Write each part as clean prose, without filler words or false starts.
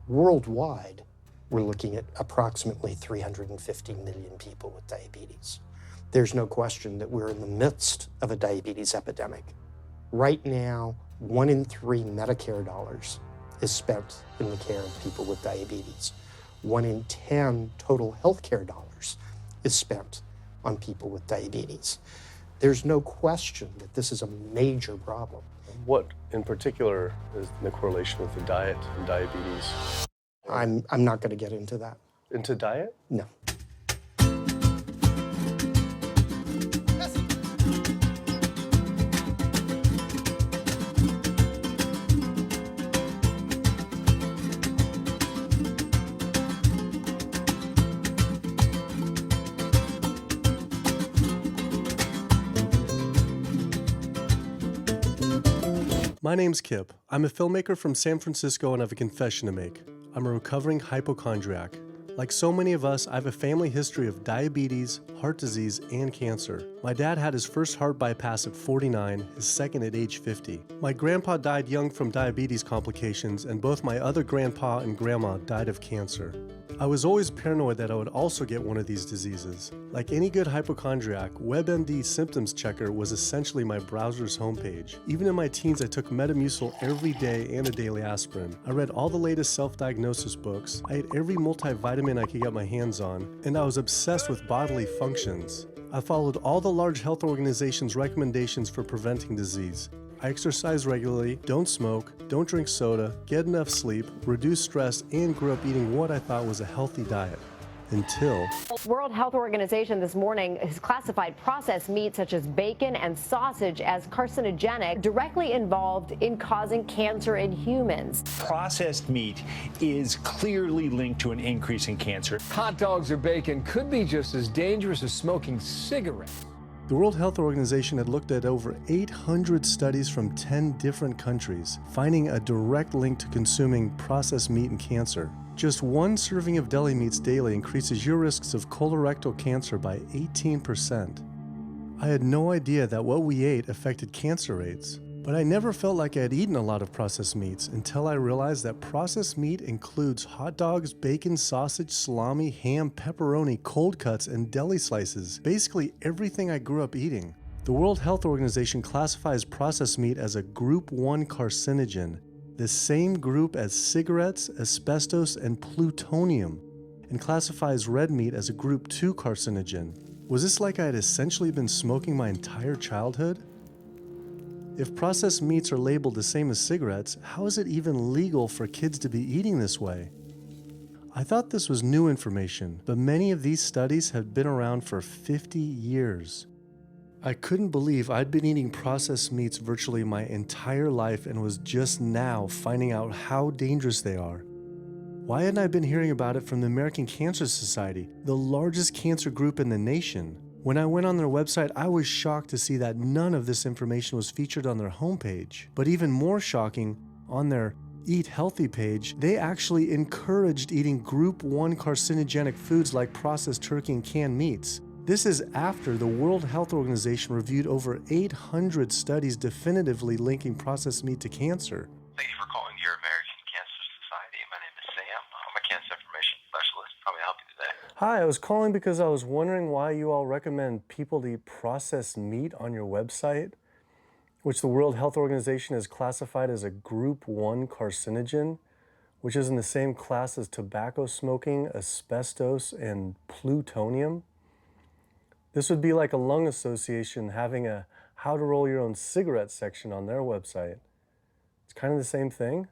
Worldwide, we're looking at approximately 350 million people with diabetes. There's no question that we're in the midst of a diabetes epidemic. Right now, 1 in 3 Medicare dollars is spent in the care of people with diabetes. 1 in 10 total healthcare dollars is spent on people with diabetes. There's no question that this is a major problem. What in particular is the correlation with the diet and diabetes? I'm not going to get into that. Into diet? No. My name's Kip. I'm a filmmaker from San Francisco and I have a confession to make. I'm a recovering hypochondriac. Like so many of us, I have a family history of diabetes, heart disease, and cancer. My dad had his first heart bypass at 49, his second at age 50. My grandpa died young from diabetes complications, and both my other grandpa and grandma died of cancer. I was always paranoid that I would also get one of these diseases. Like any good hypochondriac, WebMD Symptoms Checker was essentially my browser's homepage. Even in my teens, I took Metamucil every day and a daily aspirin. I read all the latest self-diagnosis books, I ate every multivitamin I could get my hands on, and I was obsessed with bodily functions. I followed all the large health organizations' recommendations for preventing disease. I exercise regularly, don't smoke, don't drink soda, get enough sleep, reduce stress, and grew up eating what I thought was a healthy diet. Until... World Health Organization this morning has classified processed meat such as bacon and sausage as carcinogenic, directly involved in causing cancer in humans. Processed meat is clearly linked to an increase in cancer. Hot dogs or bacon could be just as dangerous as smoking cigarettes. The World Health Organization had looked at over 800 studies from 10 different countries, finding a direct link to consuming processed meat and cancer. Just one serving of deli meats daily increases your risks of colorectal cancer by 18%. I had no idea that what we ate affected cancer rates, but I never felt like I had eaten a lot of processed meats until I realized that processed meat includes hot dogs, bacon, sausage, salami, ham, pepperoni, cold cuts, and deli slices, basically everything I grew up eating. The World Health Organization classifies processed meat as a Group 1 carcinogen, the same group as cigarettes, asbestos, and plutonium, and classifies red meat as a Group 2 carcinogen. Was this like I had essentially been smoking my entire childhood? If processed meats are labeled the same as cigarettes, how is it even legal for kids to be eating this way? I thought this was new information, but many of these studies have been around for 50 years. I couldn't believe I'd been eating processed meats virtually my entire life and was just now finding out how dangerous they are. Why hadn't I been hearing about it from the American Cancer Society, the largest cancer group in the nation? When I went on their website, I was shocked to see that none of this information was featured on their homepage. But even more shocking, on their Eat Healthy page, they actually encouraged eating Group 1 carcinogenic foods like processed turkey and canned meats. This is after the World Health Organization reviewed over 800 studies definitively linking processed meat to cancer. Thank you for calling your American Cancer Society. My name is Sam. I'm a cancer information specialist. How may I help you today? Hi, I was calling because I was wondering why you all recommend people to eat processed meat on your website, which the World Health Organization has classified as a Group 1 carcinogen, which is in the same class as tobacco smoking, asbestos, and plutonium. This would be like a lung association having a how to roll your own cigarette section on their website. It's kind of the same thing.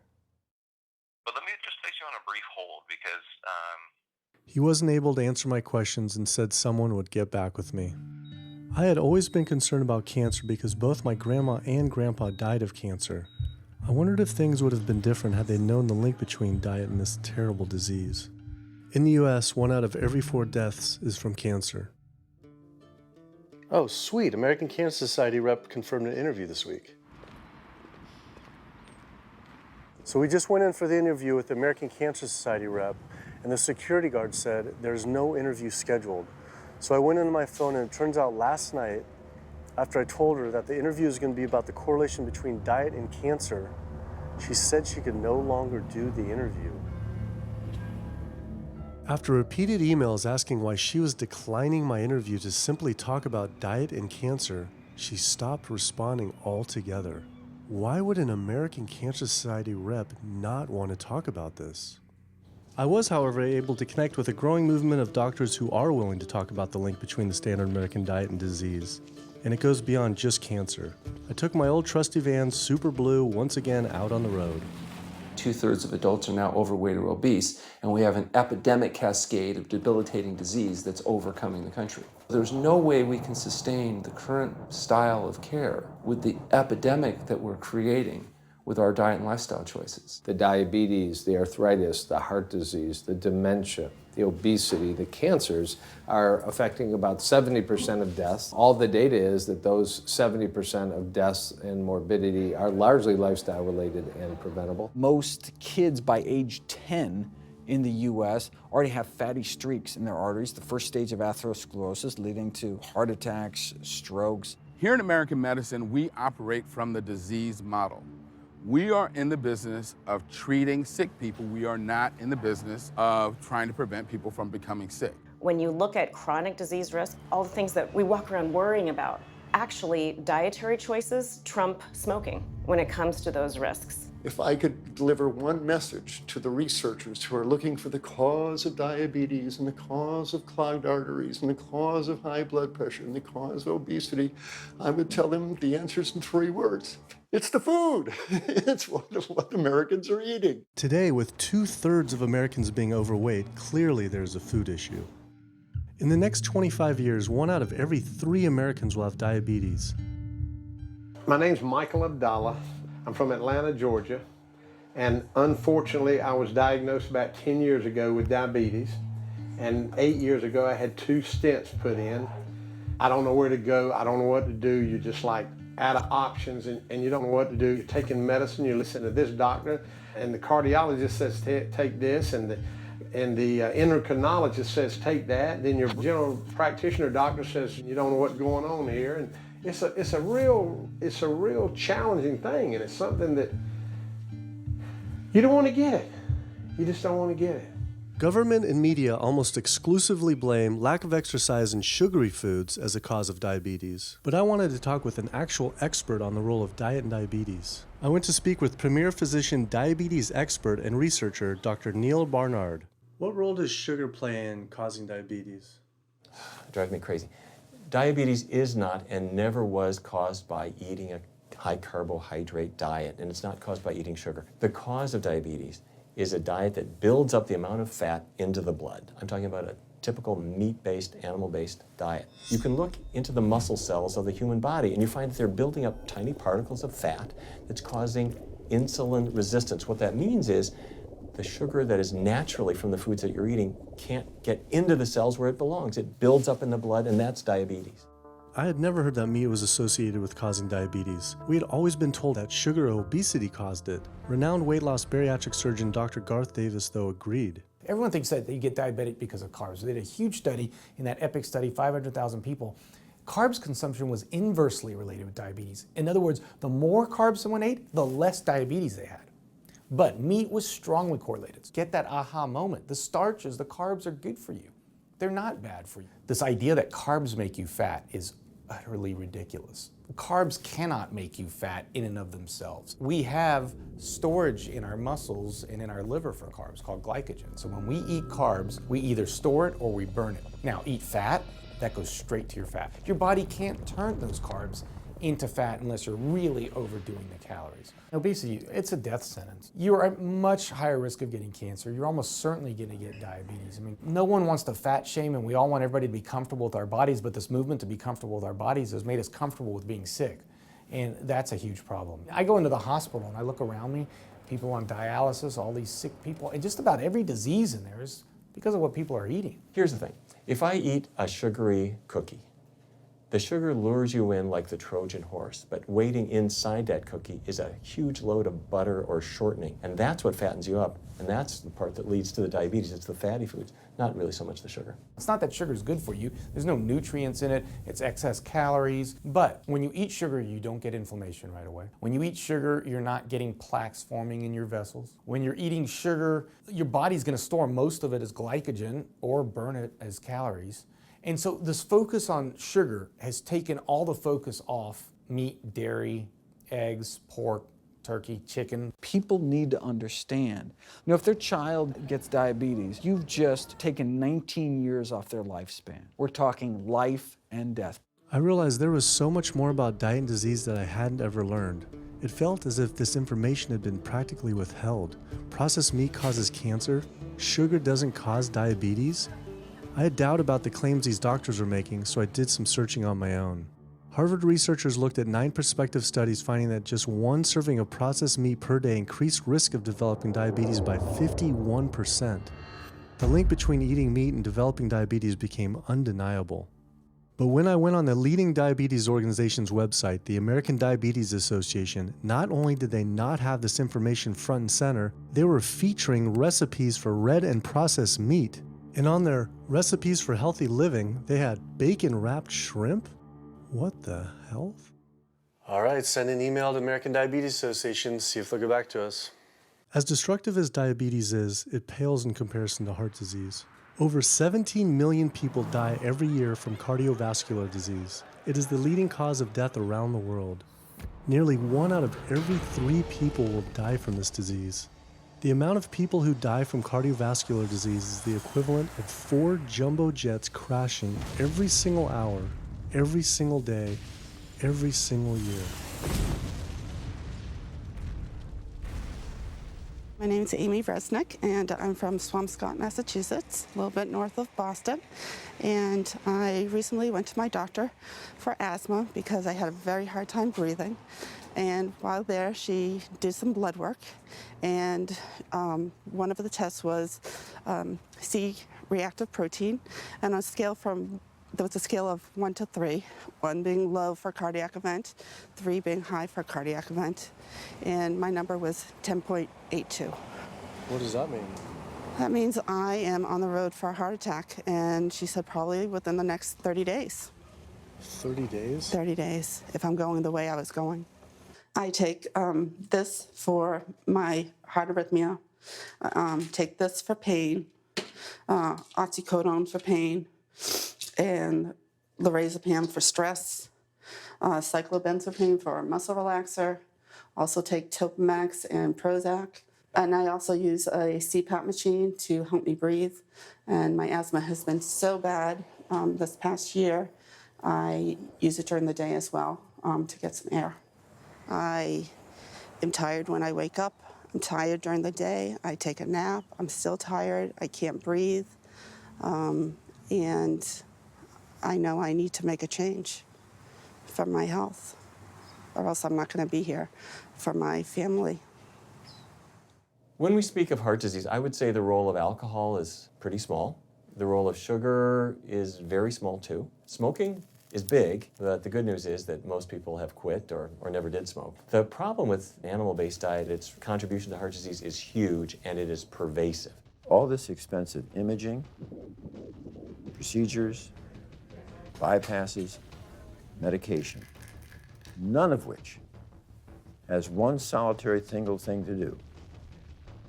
But let me just place you on a brief hold because He wasn't able to answer my questions and said someone would get back with me. I had always been concerned about cancer because both my grandma and grandpa died of cancer. I wondered if things would have been different had they known the link between diet and this terrible disease. In the US, 1 out of every 4 deaths is from cancer. Oh, sweet. American Cancer Society rep confirmed an interview this week. So we just went in for the interview with the American Cancer Society rep, and the security guard said there's no interview scheduled. So I went into my phone, and it turns out last night, after I told her that the interview is going to be about the correlation between diet and cancer, she said she could no longer do the interview. After repeated emails asking why she was declining my interview to simply talk about diet and cancer, she stopped responding altogether. Why would an American Cancer Society rep not want to talk about this? I was, however, able to connect with a growing movement of doctors who are willing to talk about the link between the standard American diet and disease. And it goes beyond just cancer. I took my old trusty van, Super Blue, once again out on the road. 2/3 of adults are now overweight or obese, and we have an epidemic cascade of debilitating disease that's overcoming the country. There's no way we can sustain the current style of care with the epidemic that we're creating with our diet and lifestyle choices. The diabetes, the arthritis, the heart disease, the dementia, the obesity, the cancers are affecting about 70% of deaths. All the data is that those 70% of deaths and morbidity are largely lifestyle related and preventable. Most kids by age 10 in the US already have fatty streaks in their arteries, the first stage of atherosclerosis leading to heart attacks, strokes. Here in American medicine, we operate from the disease model. We are in the business of treating sick people. We are not in the business of trying to prevent people from becoming sick. When you look at chronic disease risk, all the things that we walk around worrying about, actually dietary choices trump smoking when it comes to those risks. If I could deliver one message to the researchers who are looking for the cause of diabetes and the cause of clogged arteries and the cause of high blood pressure and the cause of obesity, I would tell them the answer's in 3 words. It's the food. It's what Americans are eating. Today, with 2/3 of Americans being overweight, clearly there's a food issue. In the next 25 years, 1 out of every 3 Americans will have diabetes. My name's Michael Abdallah. I'm from Atlanta, Georgia. And unfortunately, I was diagnosed about 10 years ago with diabetes. And 8 years ago, I had 2 stents put in. I don't know where to go. I don't know what to do. You're just like out of options and you don't know what to do. You're taking medicine, you listen to this doctor, and the cardiologist says take this, and the endocrinologist says take that. Then your general practitioner doctor says you don't know what's going on here, and it's a real challenging thing, and it's something that you don't want to get it. You just don't want to get it. Government and media almost exclusively blame lack of exercise and sugary foods as a cause of diabetes. But I wanted to talk with an actual expert on the role of diet and diabetes. I went to speak with premier physician, diabetes expert, and researcher, Dr. Neil Barnard. What role does sugar play in causing diabetes? It drives me crazy. Diabetes is not and never was caused by eating a high carbohydrate diet, and it's not caused by eating sugar. The cause of diabetes is a diet that builds up the amount of fat into the blood. I'm talking about a typical meat-based, animal-based diet. You can look into the muscle cells of the human body and you find that they're building up tiny particles of fat that's causing insulin resistance. What that means is the sugar that is naturally from the foods that you're eating can't get into the cells where it belongs. It builds up in the blood, and that's diabetes. I had never heard that meat was associated with causing diabetes. We had always been told that sugar or obesity caused it. Renowned weight loss bariatric surgeon Dr. Garth Davis, though, agreed. Everyone thinks that you get diabetic because of carbs. They did a huge study in that EPIC study, 500,000 people. Carbs consumption was inversely related with diabetes. In other words, the more carbs someone ate, the less diabetes they had. But meat was strongly correlated. Get that aha moment. The starches, the carbs are good for you. They're not bad for you. This idea that carbs make you fat is utterly ridiculous. Carbs cannot make you fat in and of themselves. We have storage in our muscles and in our liver for carbs called glycogen. So when we eat carbs, we either store it or we burn it. Now, eat fat, that goes straight to your fat. Your body can't turn those carbs into fat unless you're really overdoing the calories. Obesity, it's a death sentence. You're at much higher risk of getting cancer. You're almost certainly going to get diabetes. I mean, no one wants to fat shame, and we all want everybody to be comfortable with our bodies, but this movement to be comfortable with our bodies has made us comfortable with being sick, and that's a huge problem. I go into the hospital and I look around me, people on dialysis, all these sick people, and just about every disease in there is because of what people are eating. Here's the thing. If I eat a sugary cookie, The sugar lures you in like the Trojan horse, but waiting inside that cookie is a huge load of butter or shortening, and that's what fattens you up, and that's the part that leads to the diabetes. It's the fatty foods, not really so much the sugar. It's not that sugar is good for you. There's no nutrients in it. It's excess calories. But when you eat sugar, you don't get inflammation right away. When you eat sugar, you're not getting plaques forming in your vessels. When you're eating sugar, your body's going to store most of it as glycogen or burn it as calories. And so this focus on sugar has taken all the focus off meat, dairy, eggs, pork, turkey, chicken. People need to understand, if their child gets diabetes, you've just taken 19 years off their lifespan. We're talking life and death. I realized there was so much more about diet and disease that I hadn't ever learned. It felt as if this information had been practically withheld. Processed meat causes cancer. Sugar doesn't cause diabetes. I had doubt about the claims these doctors were making, so I did some searching on my own. Harvard researchers looked at 9 prospective studies finding that just one serving of processed meat per day increased risk of developing diabetes by 51%. The link between eating meat and developing diabetes became undeniable. But when I went on the leading diabetes organization's website, the American Diabetes Association, not only did they not have this information front and center, they were featuring recipes for red and processed meat. And on their recipes for healthy living, they had bacon-wrapped shrimp? What the hell? All right, send an email to American Diabetes Association, see if they'll get back to us. As destructive as diabetes is, it pales in comparison to heart disease. Over 17 million people die every year from cardiovascular disease. It is the leading cause of death around the world. Nearly 1 out of every 3 people will die from this disease. The amount of people who die from cardiovascular disease is the equivalent of 4 jumbo jets crashing every single hour, every single day, every single year. My name is Amy Resnick, and I'm from Swampscott, Massachusetts, a little bit north of Boston. And I recently went to my doctor for asthma because I had a very hard time breathing. And while there, she did some blood work, and one of the tests was C-reactive protein, and on a scale from there was a scale of 1 to 3, 1 being low for cardiac event, 3 being high for cardiac event, and my number was 10.82. What does that mean? That means I am on the road for a heart attack, and she said probably within the next 30 days. 30 days? 30 days, if I'm going the way I was going. I take this for my heart arrhythmia, take this for pain, oxycodone for pain, and lorazepam for stress, cyclobenzaprine for a muscle relaxer, also take Topamax and Prozac, and I also use a CPAP machine to help me breathe, and my asthma has been so bad this past year, I use it during the day as well to get some air. I am tired when I wake up, I'm tired during the day, I take a nap, I'm still tired, I can't breathe, and I know I need to make a change for my health, or else I'm not going to be here for my family. When we speak of heart disease, I would say the role of alcohol is pretty small. The role of sugar is very small too. Smoking is big, but the good news is that most people have quit or never did smoke. The problem with animal-based diet, its contribution to heart disease is huge and it is pervasive. All this expensive imaging, procedures, bypasses, medication, none of which has one solitary single thing to do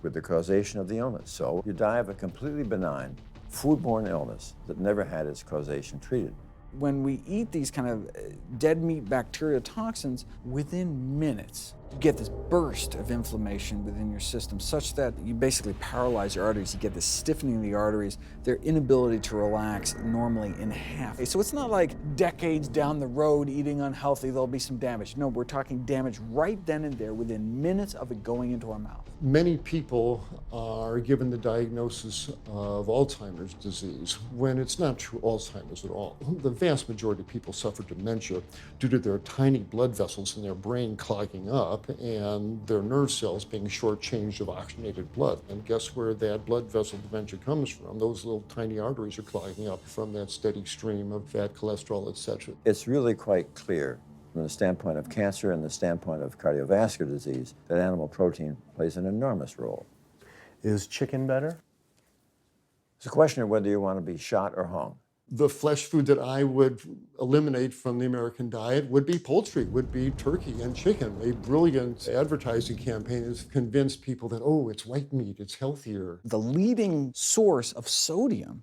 with the causation of the illness. So you die of a completely benign foodborne illness that never had its causation treated. When we eat these kind of dead meat bacteria toxins, within minutes, you get this burst of inflammation within your system such that you basically paralyze your arteries. You get this stiffening of the arteries, their inability to relax normally in half. So it's not like decades down the road eating unhealthy, there'll be some damage. No, we're talking damage right then and there within minutes of it going into our mouth. Many people are given the diagnosis of Alzheimer's disease when it's not true Alzheimer's at all. The vast majority of people suffer dementia due to their tiny blood vessels in their brain clogging up and their nerve cells being shortchanged of oxygenated blood. And guess where that blood vessel dementia comes from? Those little tiny arteries are clogging up from that steady stream of fat, cholesterol, etc. It's really quite clear from the standpoint of cancer and the standpoint of cardiovascular disease that animal protein plays an enormous role. Is chicken better? It's a question of whether you want to be shot or hung. The flesh food that I would eliminate from the American diet would be poultry, would be turkey and chicken. A brilliant advertising campaign has convinced people that, oh, it's white meat, it's healthier. The leading source of sodium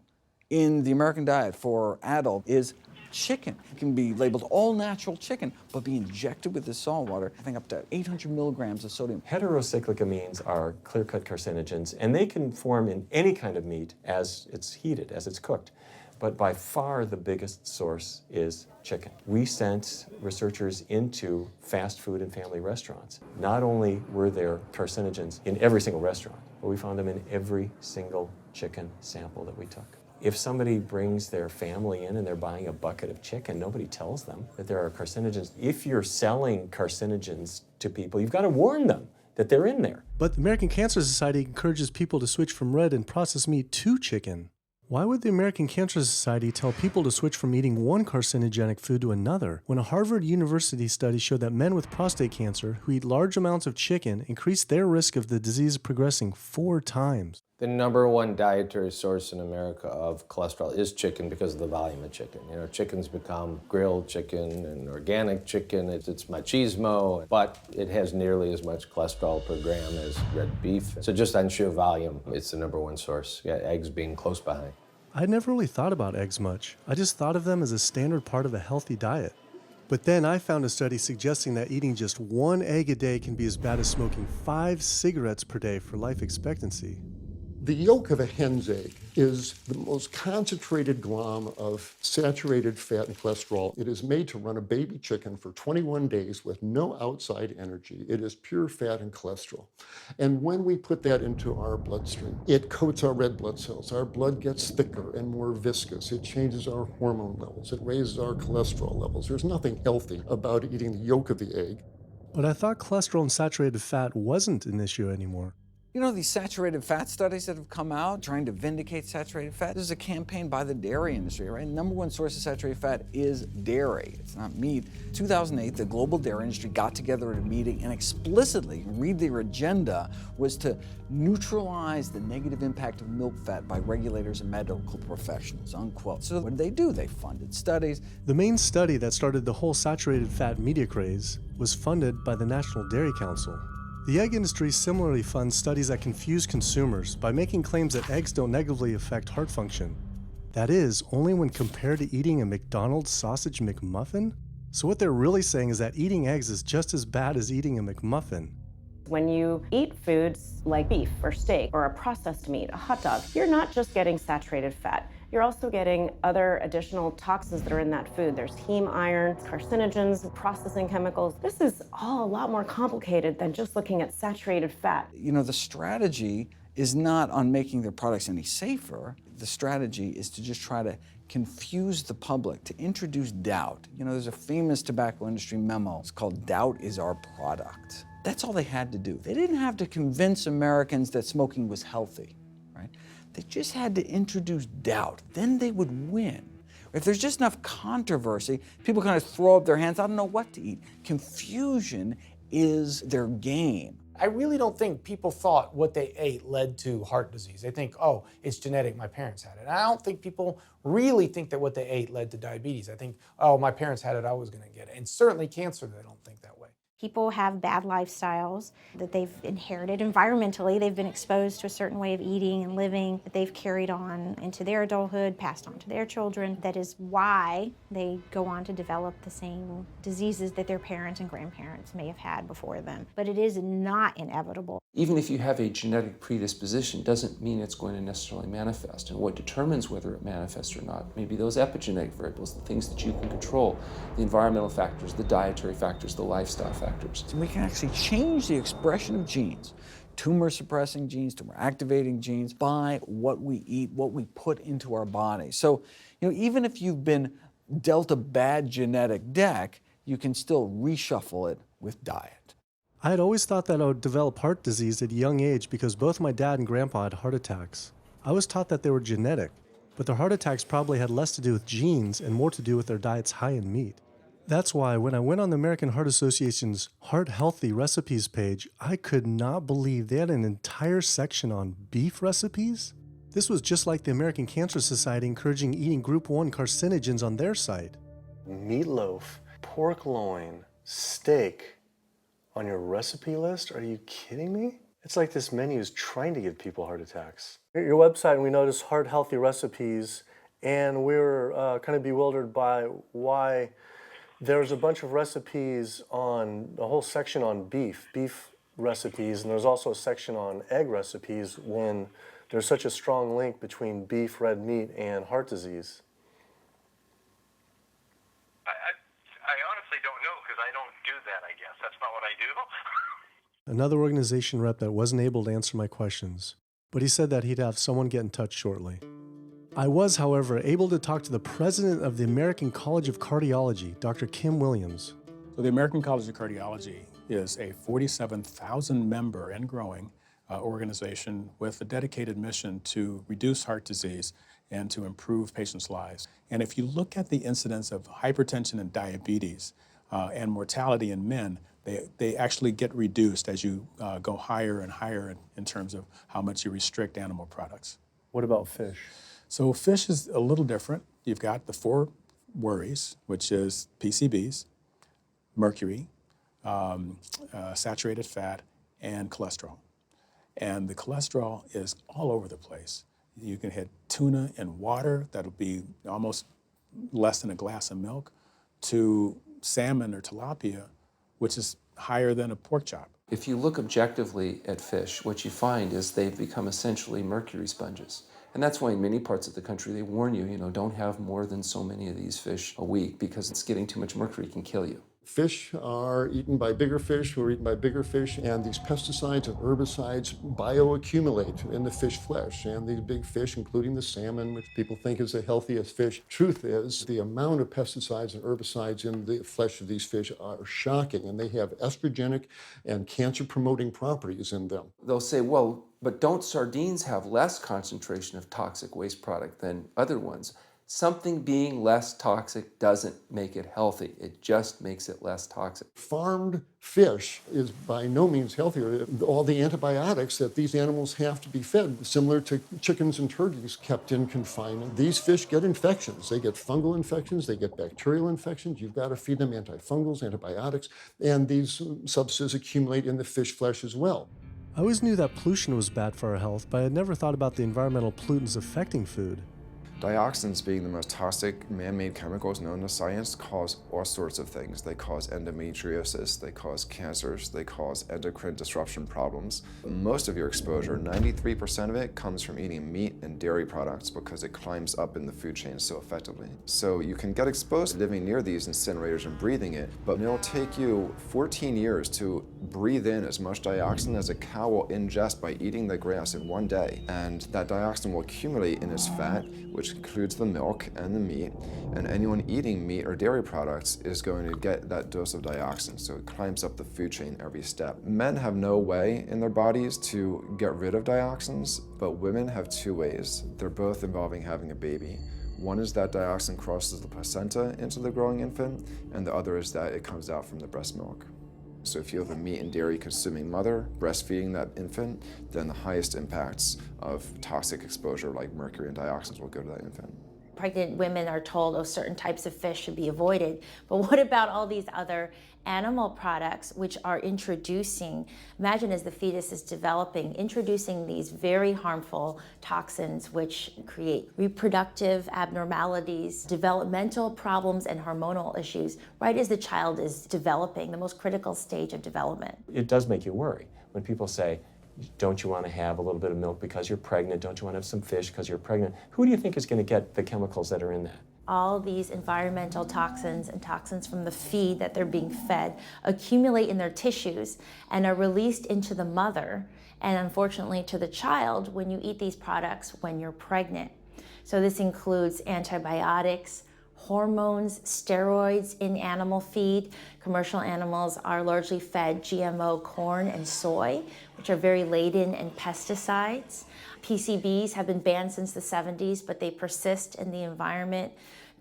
in the American diet for adult is chicken. It can be labeled all natural chicken, but be injected with this salt water, I think up to 800 milligrams of sodium. Heterocyclic amines are clear-cut carcinogens, and they can form in any kind of meat as it's heated, as it's cooked. But by far the biggest source is chicken. We sent researchers into fast food and family restaurants. Not only were there carcinogens in every single restaurant, but we found them in every single chicken sample that we took. If somebody brings their family in and they're buying a bucket of chicken, nobody tells them that there are carcinogens. If you're selling carcinogens to people, you've got to warn them that they're in there. But the American Cancer Society encourages people to switch from red and processed meat to chicken. Why would the American Cancer Society tell people to switch from eating one carcinogenic food to another when a Harvard University study showed that men with prostate cancer who eat large amounts of chicken increase their risk of the disease progressing 4 times? The number 1 dietary source in America of cholesterol is chicken because of the volume of chicken. You know, chicken's become grilled chicken and organic chicken. It's machismo, but it has nearly as much cholesterol per gram as red beef. So just on sheer volume, it's the number 1 source. Yeah, eggs being close behind. I'd never really thought about eggs much. I just thought of them as a standard part of a healthy diet. But then I found a study suggesting that eating just 1 egg a day can be as bad as smoking 5 cigarettes per day for life expectancy. The yolk of a hen's egg is the most concentrated glom of saturated fat and cholesterol. It is made to run a baby chicken for 21 days with no outside energy. It is pure fat and cholesterol. And when we put that into our bloodstream, it coats our red blood cells. Our blood gets thicker and more viscous. It changes our hormone levels. It raises our cholesterol levels. There's nothing healthy about eating the yolk of the egg. But I thought cholesterol and saturated fat wasn't an issue anymore. You know, these saturated fat studies that have come out trying to vindicate saturated fat, this is a campaign by the dairy industry, right? Number 1 source of saturated fat is dairy. It's not meat. 2008, the global dairy industry got together at a meeting and explicitly, read their agenda, was to neutralize the negative impact of milk fat by regulators and medical professionals, unquote. So what did? They funded studies. The main study that started the whole saturated fat media craze was funded by the National Dairy Council. The egg industry similarly funds studies that confuse consumers by making claims that eggs don't negatively affect heart function. That is, only when compared to eating a McDonald's sausage McMuffin? So what they're really saying is that eating eggs is just as bad as eating a McMuffin. When you eat foods like beef or steak or a processed meat, a hot dog, you're not just getting saturated fat. You're also getting other additional toxins that are in that food. There's heme iron, carcinogens, processing chemicals. This is all a lot more complicated than just looking at saturated fat. You know, the strategy is not on making their products any safer. The strategy is to just try to confuse the public, to introduce doubt. You know, there's a famous tobacco industry memo. It's called "Doubt is Our Product." That's all they had to do. They didn't have to convince Americans that smoking was healthy, right? They just had to introduce doubt. Then they would win. If there's just enough controversy, people kind of throw up their hands, I don't know what to eat. Confusion is their game. I really don't think people thought what they ate led to heart disease. They think, oh, it's genetic, my parents had it. And I don't think people really think that what they ate led to diabetes. I think, oh, my parents had it, I was gonna get it. And certainly cancer, they don't think that way. People have bad lifestyles that they've inherited environmentally. They've been exposed to a certain way of eating and living that they've carried on into their adulthood, passed on to their children. That is why they go on to develop the same diseases that their parents and grandparents may have had before them. But it is not inevitable. Even if you have a genetic predisposition, doesn't mean it's going to necessarily manifest. And what determines whether it manifests or not, maybe those epigenetic variables, the things that you can control, the environmental factors, the dietary factors, the lifestyle factors. So we can actually change the expression of genes tumor suppressing genes, tumor activating genes, by what we eat, what we put into our body. So, even if you've been dealt a bad genetic deck, you can still reshuffle it with diet. I had always thought that I would develop heart disease at a young age because both my dad and grandpa had heart attacks. I was taught that they were genetic, but their heart attacks probably had less to do with genes and more to do with their diets high in meat. That's why when I went on the American Heart Association's Heart Healthy Recipes page, I could not believe they had an entire section on beef recipes. This was just like the American Cancer Society encouraging eating Group 1 carcinogens on their site. Meatloaf, pork loin, steak on your recipe list? Are you kidding me? It's like this menu is trying to give people heart attacks. Your website, we noticed Heart Healthy Recipes, and we were kind of bewildered by why there's a bunch of recipes on, a whole section on beef recipes, and there's also a section on egg recipes when there's such a strong link between beef, red meat, and heart disease. I honestly don't know because I don't do that, I guess. That's not what I do. Another organization rep that wasn't able to answer my questions, but he said that he'd have someone get in touch shortly. I was, however, able to talk to the president of the American College of Cardiology, Dr. Kim Williams. So the American College of Cardiology is a 47,000 member and growing organization with a dedicated mission to reduce heart disease and to improve patients' lives. And if you look at the incidence of hypertension and diabetes and mortality in men, they actually get reduced as you go higher and higher in terms of how much you restrict animal products. What about fish? So fish is a little different. You've got the 4 worries, which is PCBs, mercury, saturated fat, and cholesterol. And the cholesterol is all over the place. You can hit tuna in water, that'll be almost less than a glass of milk, to salmon or tilapia, which is higher than a pork chop. If you look objectively at fish, what you find is they've become essentially mercury sponges. And that's why in many parts of the country they warn you, don't have more than so many of these fish a week because it's getting too much mercury can kill you. Fish are eaten by bigger fish who are eaten by bigger fish, and these pesticides and herbicides bioaccumulate in the fish flesh. And these big fish, including the salmon, which people think is the healthiest fish, truth is the amount of pesticides and herbicides in the flesh of these fish are shocking, and they have estrogenic and cancer-promoting properties in them. They'll say, well, but don't sardines have less concentration of toxic waste product than other ones? Something being less toxic doesn't make it healthy. It just makes it less toxic. Farmed fish is by no means healthier. All the antibiotics that these animals have to be fed, similar to chickens and turkeys kept in confinement. These fish get infections. They get fungal infections, they get bacterial infections. You've got to feed them antifungals, antibiotics, and these substances accumulate in the fish flesh as well. I always knew that pollution was bad for our health, but I had never thought about the environmental pollutants affecting food. Dioxins, being the most toxic man-made chemicals known to science, cause all sorts of things. They cause endometriosis, they cause cancers, they cause endocrine disruption problems. Most of your exposure, 93% of it, comes from eating meat and dairy products because it climbs up in the food chain so effectively. So you can get exposed living near these incinerators and breathing it, but it'll take you 14 years to breathe in as much dioxin as a cow will ingest by eating the grass in one day. And that dioxin will accumulate in its fat, which includes the milk and the meat, and anyone eating meat or dairy products is going to get that dose of dioxin, so it climbs up the food chain every step. Men have no way in their bodies to get rid of dioxins, but women have 2 ways. They're both involving having a baby. One is that dioxin crosses the placenta into the growing infant, and the other is that it comes out from the breast milk. So if you have a meat and dairy consuming mother breastfeeding that infant, then the highest impacts of toxic exposure like mercury and dioxins will go to that infant. Pregnant women are told, oh, certain types of fish should be avoided. But what about all these other animal products which are introducing, imagine as the fetus is developing, introducing these very harmful toxins which create reproductive abnormalities, developmental problems, and hormonal issues right as the child is developing, the most critical stage of development. It does make you worry when people say, don't you want to have a little bit of milk because you're pregnant? Don't you want to have some fish because you're pregnant? Who do you think is going to get the chemicals that are in that? All these environmental toxins and toxins from the feed that they're being fed accumulate in their tissues and are released into the mother. and unfortunately to the child when you eat these products when you're pregnant. So this includes antibiotics, hormones, steroids in animal feed. Commercial animals are largely fed GMO corn and soy, which are very laden in pesticides. PCBs have been banned since the 70s, but they persist in the environment.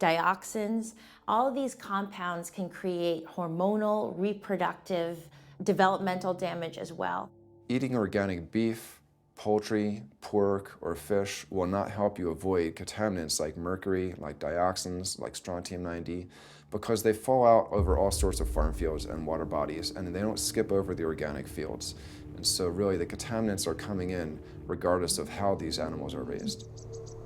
Dioxins, all of these compounds can create hormonal, reproductive, developmental damage as well. Eating organic beef, poultry, pork, or fish will not help you avoid contaminants like mercury, like dioxins, like strontium-90, because they fall out over all sorts of farm fields and water bodies, and they don't skip over the organic fields. And so really the contaminants are coming in regardless of how these animals are raised.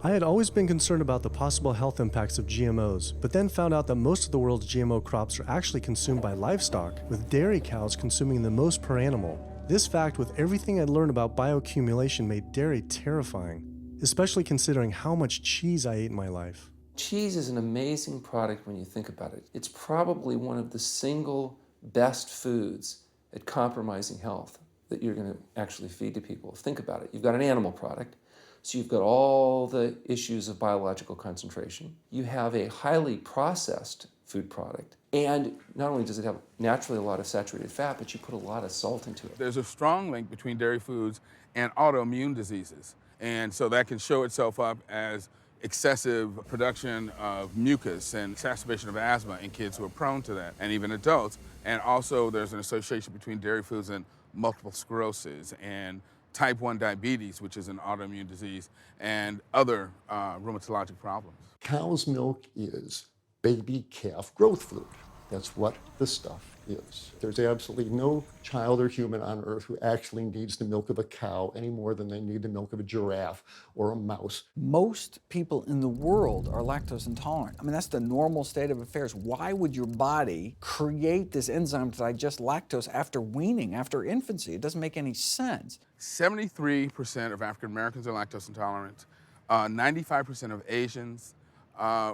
I had always been concerned about the possible health impacts of GMOs, but then found out that most of the world's GMO crops are actually consumed by livestock, with dairy cows consuming the most per animal. This fact, with everything I'd learned about bioaccumulation, made dairy terrifying, especially considering how much cheese I ate in my life. Cheese is an amazing product when you think about it. It's probably one of the single best foods at compromising health that you're going to actually feed to people. Think about it. You've got an animal product, so you've got all the issues of biological concentration. You have a highly processed food product, and not only does it have naturally a lot of saturated fat, but you put a lot of salt into it. There's a strong link between dairy foods and autoimmune diseases, and so that can show itself up as excessive production of mucus and exacerbation of asthma in kids who are prone to that, and even adults. And also there's an association between dairy foods and multiple sclerosis and type 1 diabetes, which is an autoimmune disease, and other rheumatologic problems. Cow's milk is baby calf growth fluid. That's what the stuff is. There's absolutely no child or human on earth who actually needs the milk of a cow any more than they need the milk of a giraffe or a mouse. Most people in the world are lactose intolerant. I mean, that's the normal state of affairs. Why would your body create this enzyme to digest lactose after weaning, after infancy? It doesn't make any sense. 73% of African Americans are lactose intolerant, 95% of Asians,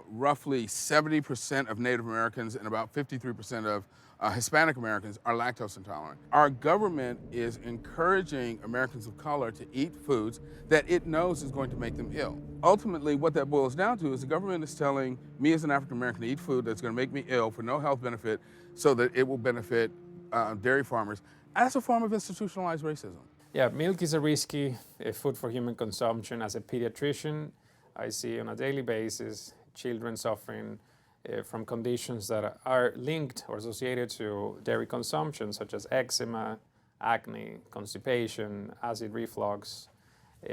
roughly 70% of Native Americans, and about 53% of Hispanic Americans are lactose intolerant. Our government is encouraging Americans of color to eat foods that it knows is going to make them ill. Ultimately, what that boils down to is the government is telling me as an African American to eat food that's going to make me ill for no health benefit so that it will benefit dairy farmers. That's a form of institutionalized racism. Yeah, milk is a risky food for human consumption. As a pediatrician, I see on a daily basis children suffering from conditions that are linked or associated to dairy consumption, such as eczema, acne, constipation, acid reflux,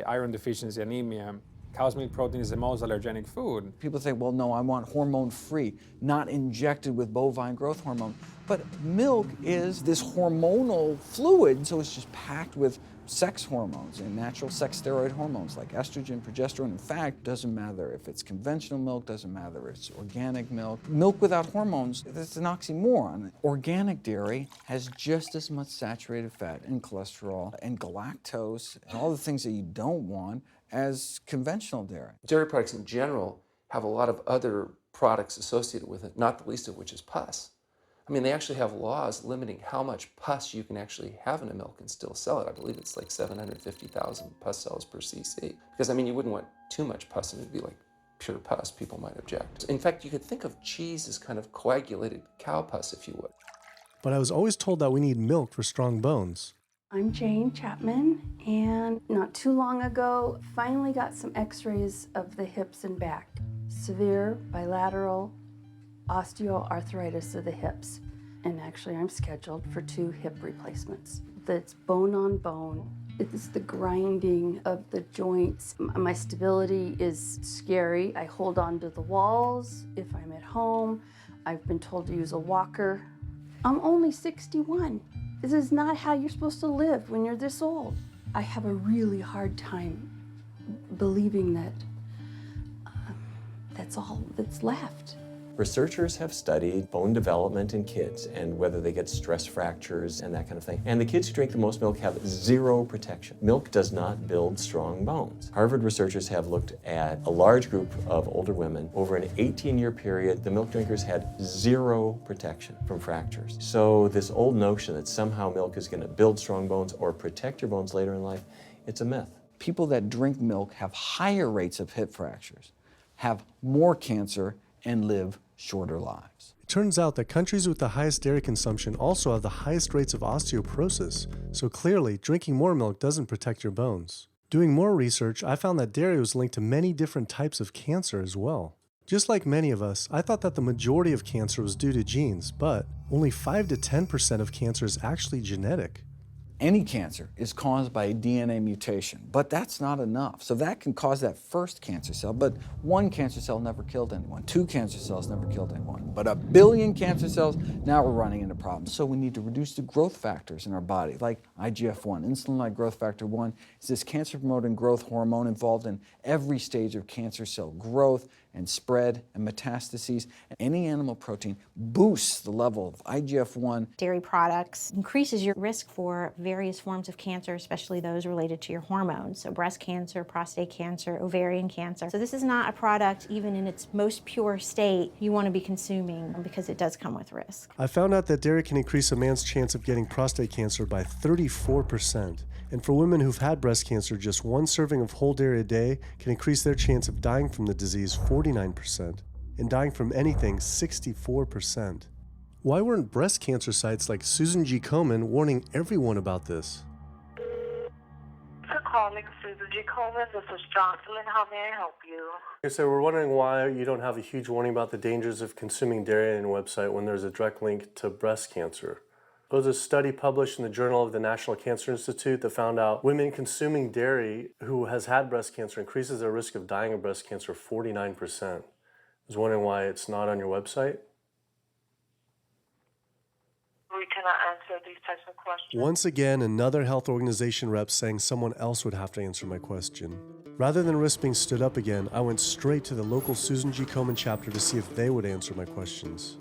iron deficiency, anemia. Cow's milk protein is the most allergenic food. People say, well, no, I want hormone-free, not injected with bovine growth hormone. But milk is this hormonal fluid, so it's just packed with sex hormones and natural sex steroid hormones like estrogen, progesterone. In fact, doesn't matter if it's conventional milk, doesn't matter if it's organic milk. Milk without hormones, it's an oxymoron. Organic dairy has just as much saturated fat and cholesterol and galactose and all the things that you don't want as conventional dairy. Dairy products in general have a lot of other products associated with it, not the least of which is pus. I mean, they actually have laws limiting how much pus you can actually have in a milk and still sell it. I believe it's like 750,000 pus cells per cc. Because, I mean, you wouldn't want too much pus and it'd be like pure pus. People might object. In fact, you could think of cheese as kind of coagulated cow pus, if you would. But I was always told that we need milk for strong bones. I'm Jane Chapman, and not too long ago, finally got some x-rays of the hips and back. Severe bilateral osteoarthritis of the hips. And actually, I'm scheduled for 2 hip replacements. That's bone on bone. It's the grinding of the joints. My stability is scary. I hold on to the walls if I'm at home. I've been told to use a walker. I'm only 61. This is not how you're supposed to live when you're this old. I have a really hard time believing that that's all that's left. Researchers have studied bone development in kids and whether they get stress fractures and that kind of thing. And the kids who drink the most milk have zero protection. Milk does not build strong bones. Harvard researchers have looked at a large group of older women. Over an 18-year period, the milk drinkers had zero protection from fractures. So this old notion that somehow milk is going to build strong bones or protect your bones later in life, it's a myth. People that drink milk have higher rates of hip fractures, have more cancer, and live shorter lives. It turns out that countries with the highest dairy consumption also have the highest rates of osteoporosis, so clearly drinking more milk doesn't protect your bones. Doing more research, I found that dairy was linked to many different types of cancer as well. Just like many of us, I thought that the majority of cancer was due to genes, but only 5 to 10% of cancer is actually genetic. Any cancer is caused by a DNA mutation, but that's not enough. So that can cause that first cancer cell, but one cancer cell never killed anyone. 2 cancer cells never killed anyone. But 1 billion cancer cells, now we're running into problems. So we need to reduce the growth factors in our body, like IGF-1. Insulin-like growth factor 1 is this cancer-promoting growth hormone involved in every stage of cancer cell growth and spread and metastases. Any animal protein boosts the level of IGF-1. Dairy products increases your risk for various forms of cancer, especially those related to your hormones. So breast cancer, prostate cancer, ovarian cancer. So this is not a product, even in its most pure state, you want to be consuming because it does come with risk. I found out that dairy can increase a man's chance of getting prostate cancer by 34%. And for women who've had breast cancer, just 1 serving of whole dairy a day can increase their chance of dying from the disease 49%, and dying from anything 64%. Why weren't breast cancer sites like Susan G. Komen warning everyone about this? For calling Susan G. Komen, this is Jocelyn. How may I help you? So we're wondering why you don't have a huge warning about the dangers of consuming dairy on your website when there's a direct link to breast cancer. There was a study published in the Journal of the National Cancer Institute that found out women consuming dairy who has had breast cancer increases their risk of dying of breast cancer 49%. I was wondering why it's not on your website. We cannot answer these types of questions. Once again, another health organization rep saying someone else would have to answer my question. Rather than risk being stood up again, I went straight to the local Susan G. Komen chapter to see if they would answer my questions.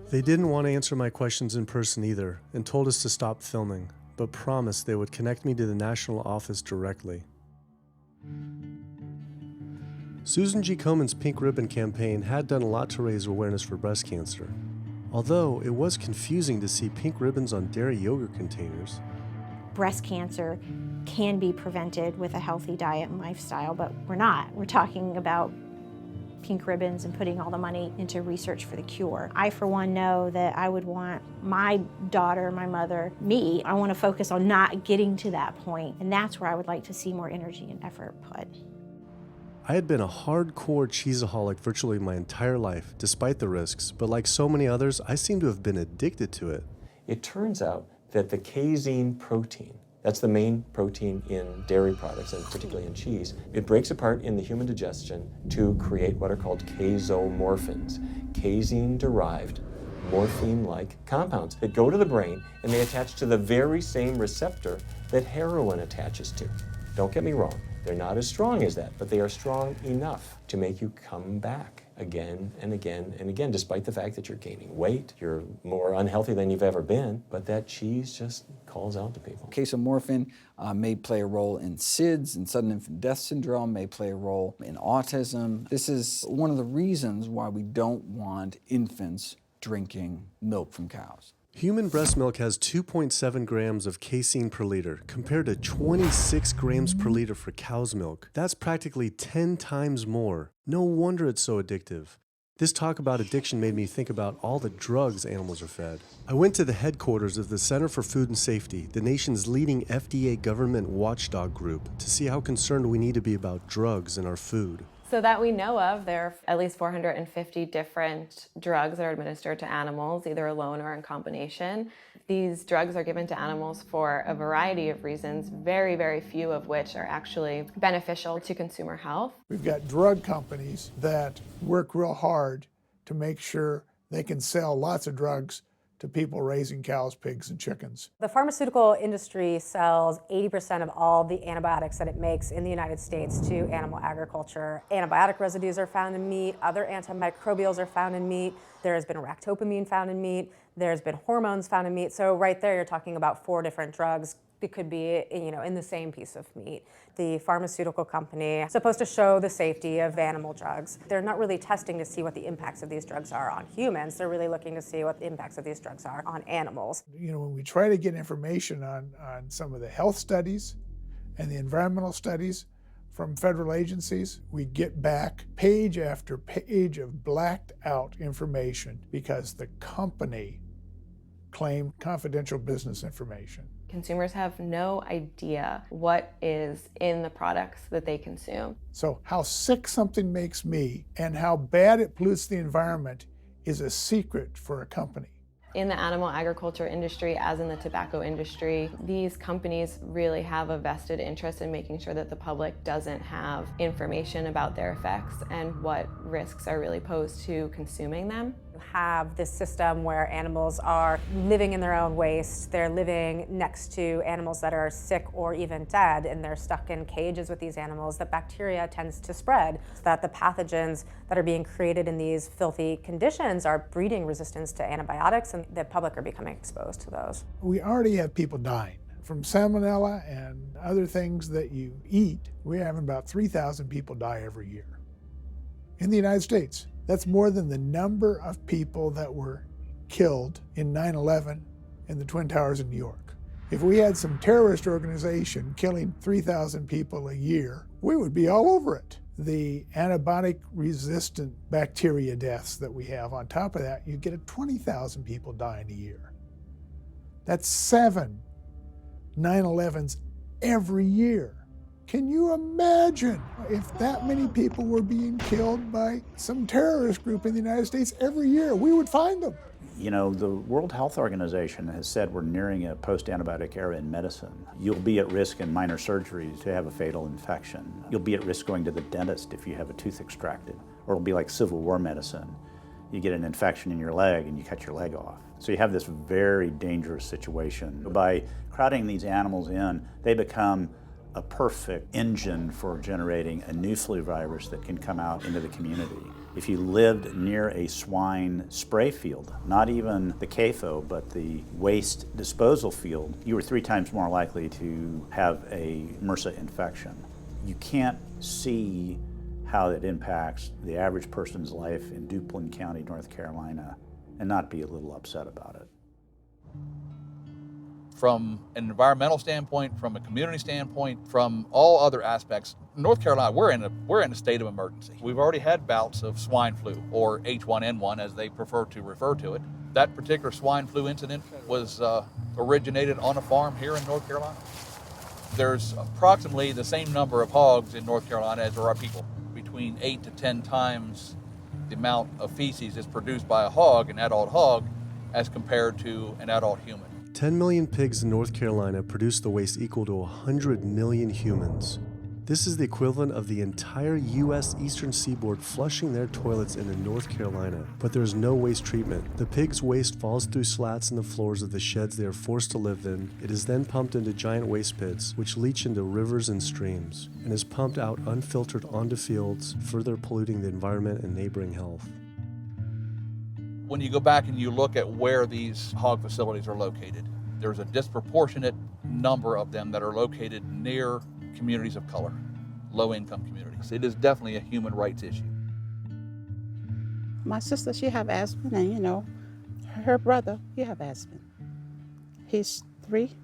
They didn't want to answer my questions in person either, and told us to stop filming, but promised they would connect me to the national office directly. Susan G. Komen's Pink Ribbon campaign had done a lot to raise awareness for breast cancer, although it was confusing to see pink ribbons on dairy yogurt containers. Breast cancer can be prevented with a healthy diet and lifestyle, but we're not. We're talking about pink ribbons and putting all the money into research for the cure. I, for one, know that I would want my daughter, my mother, me, I want to focus on not getting to that point, and that's where I would like to see more energy and effort put. I had been a hardcore cheeseaholic virtually my entire life, despite the risks, but like so many others, I seem to have been addicted to it. It turns out that the casein protein, that's the main protein in dairy products, and particularly in cheese, it breaks apart in the human digestion to create what are called casomorphins, casein-derived morphine-like compounds that go to the brain and they attach to the very same receptor that heroin attaches to. Don't get me wrong, they're not as strong as that, but they are strong enough to make you come back again and again and again, despite the fact that you're gaining weight, you're more unhealthy than you've ever been, but that cheese just calls out to people. Casomorphin may play a role in SIDS, and sudden infant death syndrome, may play a role in autism. This is one of the reasons why we don't want infants drinking milk from cows. Human breast milk has 2.7 grams of casein per liter, compared to 26 grams per liter for cow's milk. That's practically 10 times more. No wonder it's so addictive. This talk about addiction made me think about all the drugs animals are fed. I went to the headquarters of the Center for Food and Safety, the nation's leading FDA government watchdog group, to see how concerned we need to be about drugs in our food. So that we know of, there are at least 450 different drugs that are administered to animals, either alone or in combination. These drugs are given to animals for a variety of reasons, very, very few of which are actually beneficial to consumer health. We've got drug companies that work real hard to make sure they can sell lots of drugs to people raising cows, pigs, and chickens. The pharmaceutical industry sells 80% of all the antibiotics that it makes in the United States to animal agriculture. Antibiotic residues are found in meat, other antimicrobials are found in meat, there has been ractopamine found in meat, there's been hormones found in meat. So right there you're talking about 4 different drugs. It could be, in the same piece of meat. The pharmaceutical company is supposed to show the safety of animal drugs. They're not really testing to see what the impacts of these drugs are on humans. They're really looking to see what the impacts of these drugs are on animals. When we try to get information on some of the health studies and the environmental studies from federal agencies, we get back page after page of blacked out information because the company claimed confidential business information. Consumers have no idea what is in the products that they consume. So how sick something makes me and how bad it pollutes the environment is a secret for a company. In the animal agriculture industry, as in the tobacco industry, these companies really have a vested interest in making sure that the public doesn't have information about their effects and what risks are really posed to consuming them. You have this system where animals are living in their own waste. They're living next to animals that are sick or even dead, and they're stuck in cages with these animals. The bacteria tends to spread, so that the pathogens that are being created in these filthy conditions are breeding resistance to antibiotics, and the public are becoming exposed to those. We already have people dying from salmonella and other things that you eat. We're having about 3,000 people die every year in the United States. That's more than the number of people that were killed in 9/11 in the Twin Towers in New York. If we had some terrorist organization killing 3,000 people a year, we would be all over it. The antibiotic-resistant bacteria deaths that we have, on top of that, you get 20,000 people dying a year. That's 7 9/11s every year. Can you imagine if that many people were being killed by some terrorist group in the United States every year? We would find them. The World Health Organization has said we're nearing a post-antibiotic era in medicine. You'll be at risk in minor surgeries to have a fatal infection. You'll be at risk going to the dentist if you have a tooth extracted. Or it'll be like Civil War medicine. You get an infection in your leg and you cut your leg off. So you have this very dangerous situation. By crowding these animals in, they become a perfect engine for generating a new flu virus that can come out into the community. If you lived near a swine spray field, not even the CAFO, but the waste disposal field, you were 3 times more likely to have a MRSA infection. You can't see how it impacts the average person's life in Duplin County, North Carolina, and not be a little upset about it. From an environmental standpoint, from a community standpoint, from all other aspects, North Carolina, we're in a state of emergency. We've already had bouts of swine flu, or H1N1 as they prefer to refer to it. That particular swine flu incident was originated on a farm here in North Carolina. There's approximately the same number of hogs in North Carolina as there are people. Between 8 to 10 times the amount of feces is produced by a hog, an adult hog, as compared to an adult human. 10 million pigs in North Carolina produce the waste equal to 100 million humans. This is the equivalent of the entire U.S. eastern seaboard flushing their toilets into North Carolina. But there's no waste treatment. The pigs' waste falls through slats in the floors of the sheds they are forced to live in. It is then pumped into giant waste pits, which leach into rivers and streams, and is pumped out unfiltered onto fields, further polluting the environment and neighboring health. When you go back and you look at where these hog facilities are located, there's a disproportionate number of them that are located near communities of color, low-income communities. It is definitely a human rights issue. My sister, she have asthma, and her brother, he have asthma. He's 3,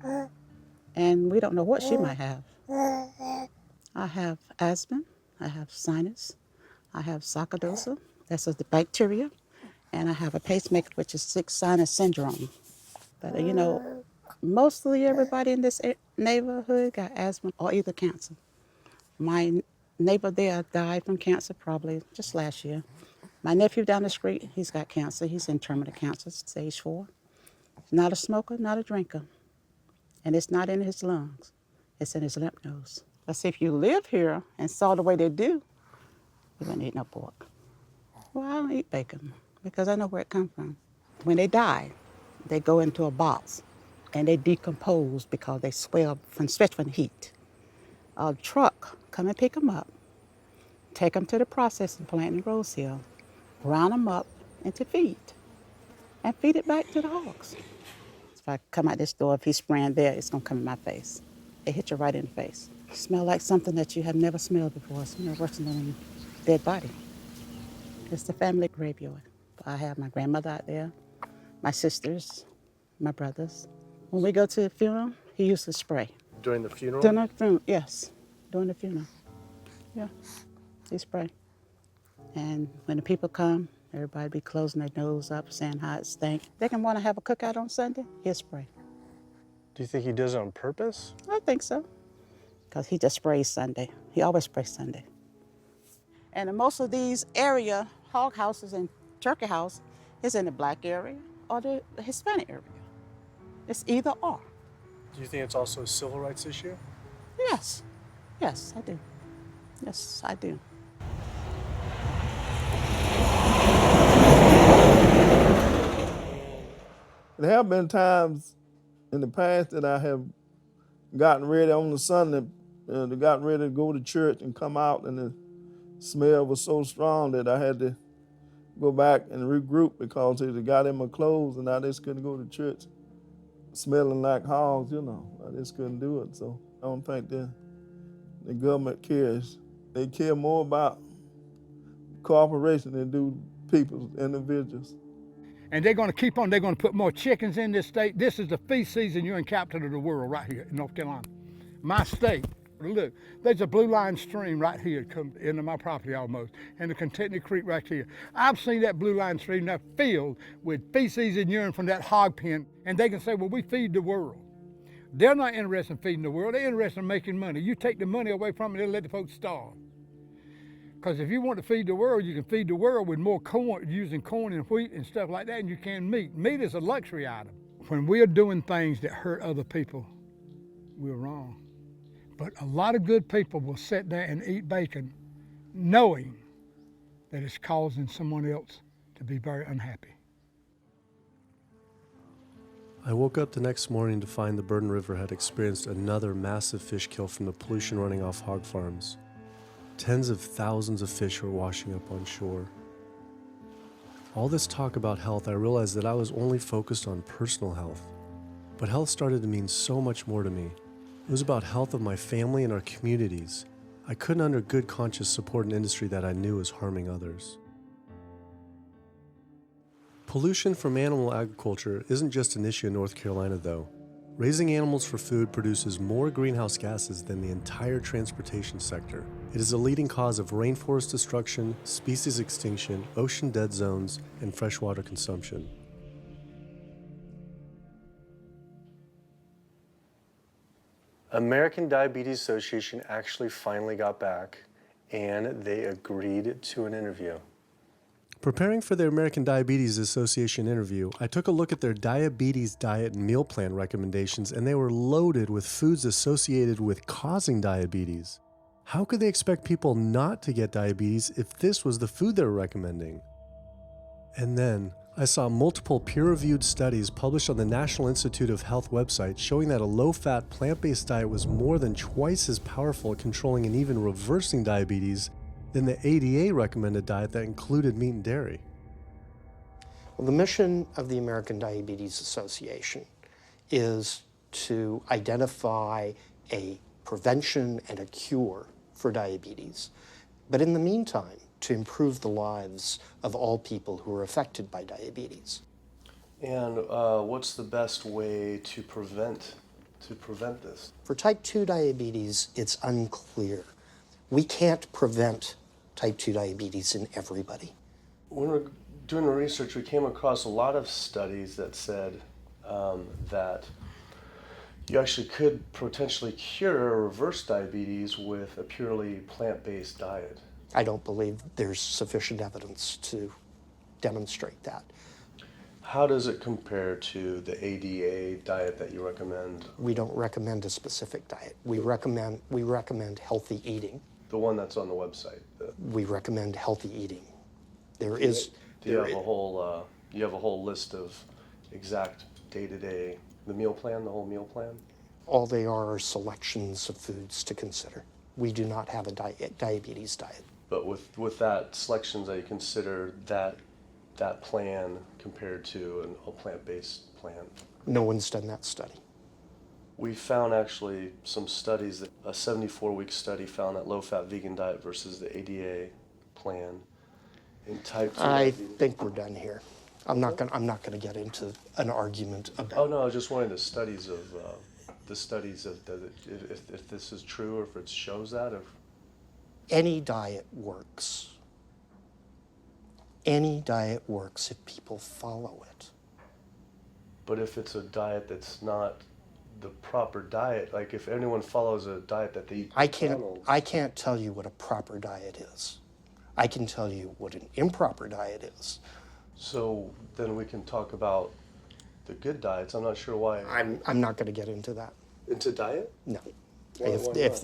and we don't know what she might have. I have asthma, I have sinus, I have sarcoidosis, that's the bacteria, and I have a pacemaker, which is 6 sinus syndrome. But mostly everybody in this neighborhood got asthma or either cancer. My neighbor there died from cancer probably just last year. My nephew down the street, he's got cancer. He's in terminal cancer, stage 4. Not a smoker, not a drinker. And it's not in his lungs. It's in his lymph nodes. But see, if you live here and saw the way they do, you wouldn't eat no pork. Well, I don't eat bacon because I know where it comes from. When they die, They go into a box and they decompose because they swell especially from the heat. A truck come and pick them up, take them to the processing plant in Rose Hill, ground them up into feed, and feed it back to the hogs. If I come out this door, if he's spraying there, it's gonna come in my face. It hit you right in the face. Smell like something that you have never smelled before. It smells worse than a dead body. It's the family graveyard. I have my grandmother out there, my sisters, my brothers. When we go to the funeral, he used to spray. During the funeral? During the funeral, yes. During the funeral. Yeah, he spray. And when the people come, everybody be closing their nose up, saying how it stink. They can want to have a cookout on Sunday, he'll spray. Do you think he does it on purpose? I think so. Because he just sprays Sunday. He always sprays Sunday. And in most of these area, hog houses and turkey house is in the black area or the Hispanic area. It's either or. Do you think it's also a civil rights issue? Yes. Yes, I do. Yes, I do. There have been times in the past that I have gotten ready on the Sunday, got ready to go to church and come out, and the smell was so strong that I had to go back and regroup because it got in my clothes and I just couldn't go to church smelling like hogs, you know. I just couldn't do it. So I don't think the government cares. They care more about cooperation than do people, individuals. And they're going to keep on. They're going to put more chickens in this state. This is the feast season. You're in capital of the world right here in North Carolina. My state. Look, there's a blue line stream right here come into my property almost, and the Contentment Creek right here. I've seen that blue line stream now filled with feces and urine from that hog pen, and they can say, well, we feed the world. They're not interested in feeding the world. They're interested in making money. You take the money away from them, they'll let the folks starve. Because if you want to feed the world, you can feed the world with more corn, using corn and wheat and stuff like that, and you can meat. Meat is a luxury item. When we are doing things that hurt other people, we're wrong. But a lot of good people will sit there and eat bacon knowing that it's causing someone else to be very unhappy. I woke up the next morning to find the Burden River had experienced another massive fish kill from the pollution running off hog farms. Tens of thousands of fish were washing up on shore. All this talk about health, I realized that I was only focused on personal health. But health started to mean so much more to me. It was about health of my family and our communities. I couldn't under good conscience support an industry that I knew was harming others. Pollution from animal agriculture isn't just an issue in North Carolina, though. Raising animals for food produces more greenhouse gases than the entire transportation sector. It is a leading cause of rainforest destruction, species extinction, ocean dead zones, and freshwater consumption. American Diabetes Association actually finally got back and they agreed to an interview. Preparing for the American Diabetes Association interview, I took a look at their diabetes diet and meal plan recommendations, and they were loaded with foods associated with causing diabetes. How could they expect people not to get diabetes if this was the food they were recommending? And then, I saw multiple peer-reviewed studies published on the National Institute of Health website showing that a low-fat, plant-based diet was more than twice as powerful at controlling and even reversing diabetes than the ADA recommended diet that included meat and dairy. Well, the mission of the American Diabetes Association is to identify a prevention and a cure for diabetes, but in the meantime, to improve the lives of all people who are affected by diabetes. And what's the best way to prevent this? For type 2 diabetes, it's unclear. We can't prevent type 2 diabetes in everybody. When we're doing the research, we came across a lot of studies that said that you actually could potentially cure or reverse diabetes with a purely plant-based diet. I don't believe there's sufficient evidence to demonstrate that. How does it compare to the ADA diet that you recommend? We don't recommend a specific diet. We recommend healthy eating. The one that's on the website. We recommend healthy eating. Do you have a whole list of exact day-to-day, the meal plan, the whole meal plan? All they are selections of foods to consider. We do not have a diabetes diet. But with that selections, that you consider that plan compared to a plant-based plan? No one's done that study. We found actually some studies, that a 74-week study found that low-fat vegan diet versus the ADA plan in type 2 I diabetes. think we're done here. I'm not gonna get into an argument about. Oh no, I was just wondering the studies of if this is true or if it shows that. Any diet works. Any diet works if people follow it. But if it's a diet that's not the proper diet, like if anyone follows a diet that they eat I can't tell you what a proper diet is. I can tell you what an improper diet is. So then we can talk about the good diets. I'm not sure why. I'm not going to get into that. Into diet? No. Why not?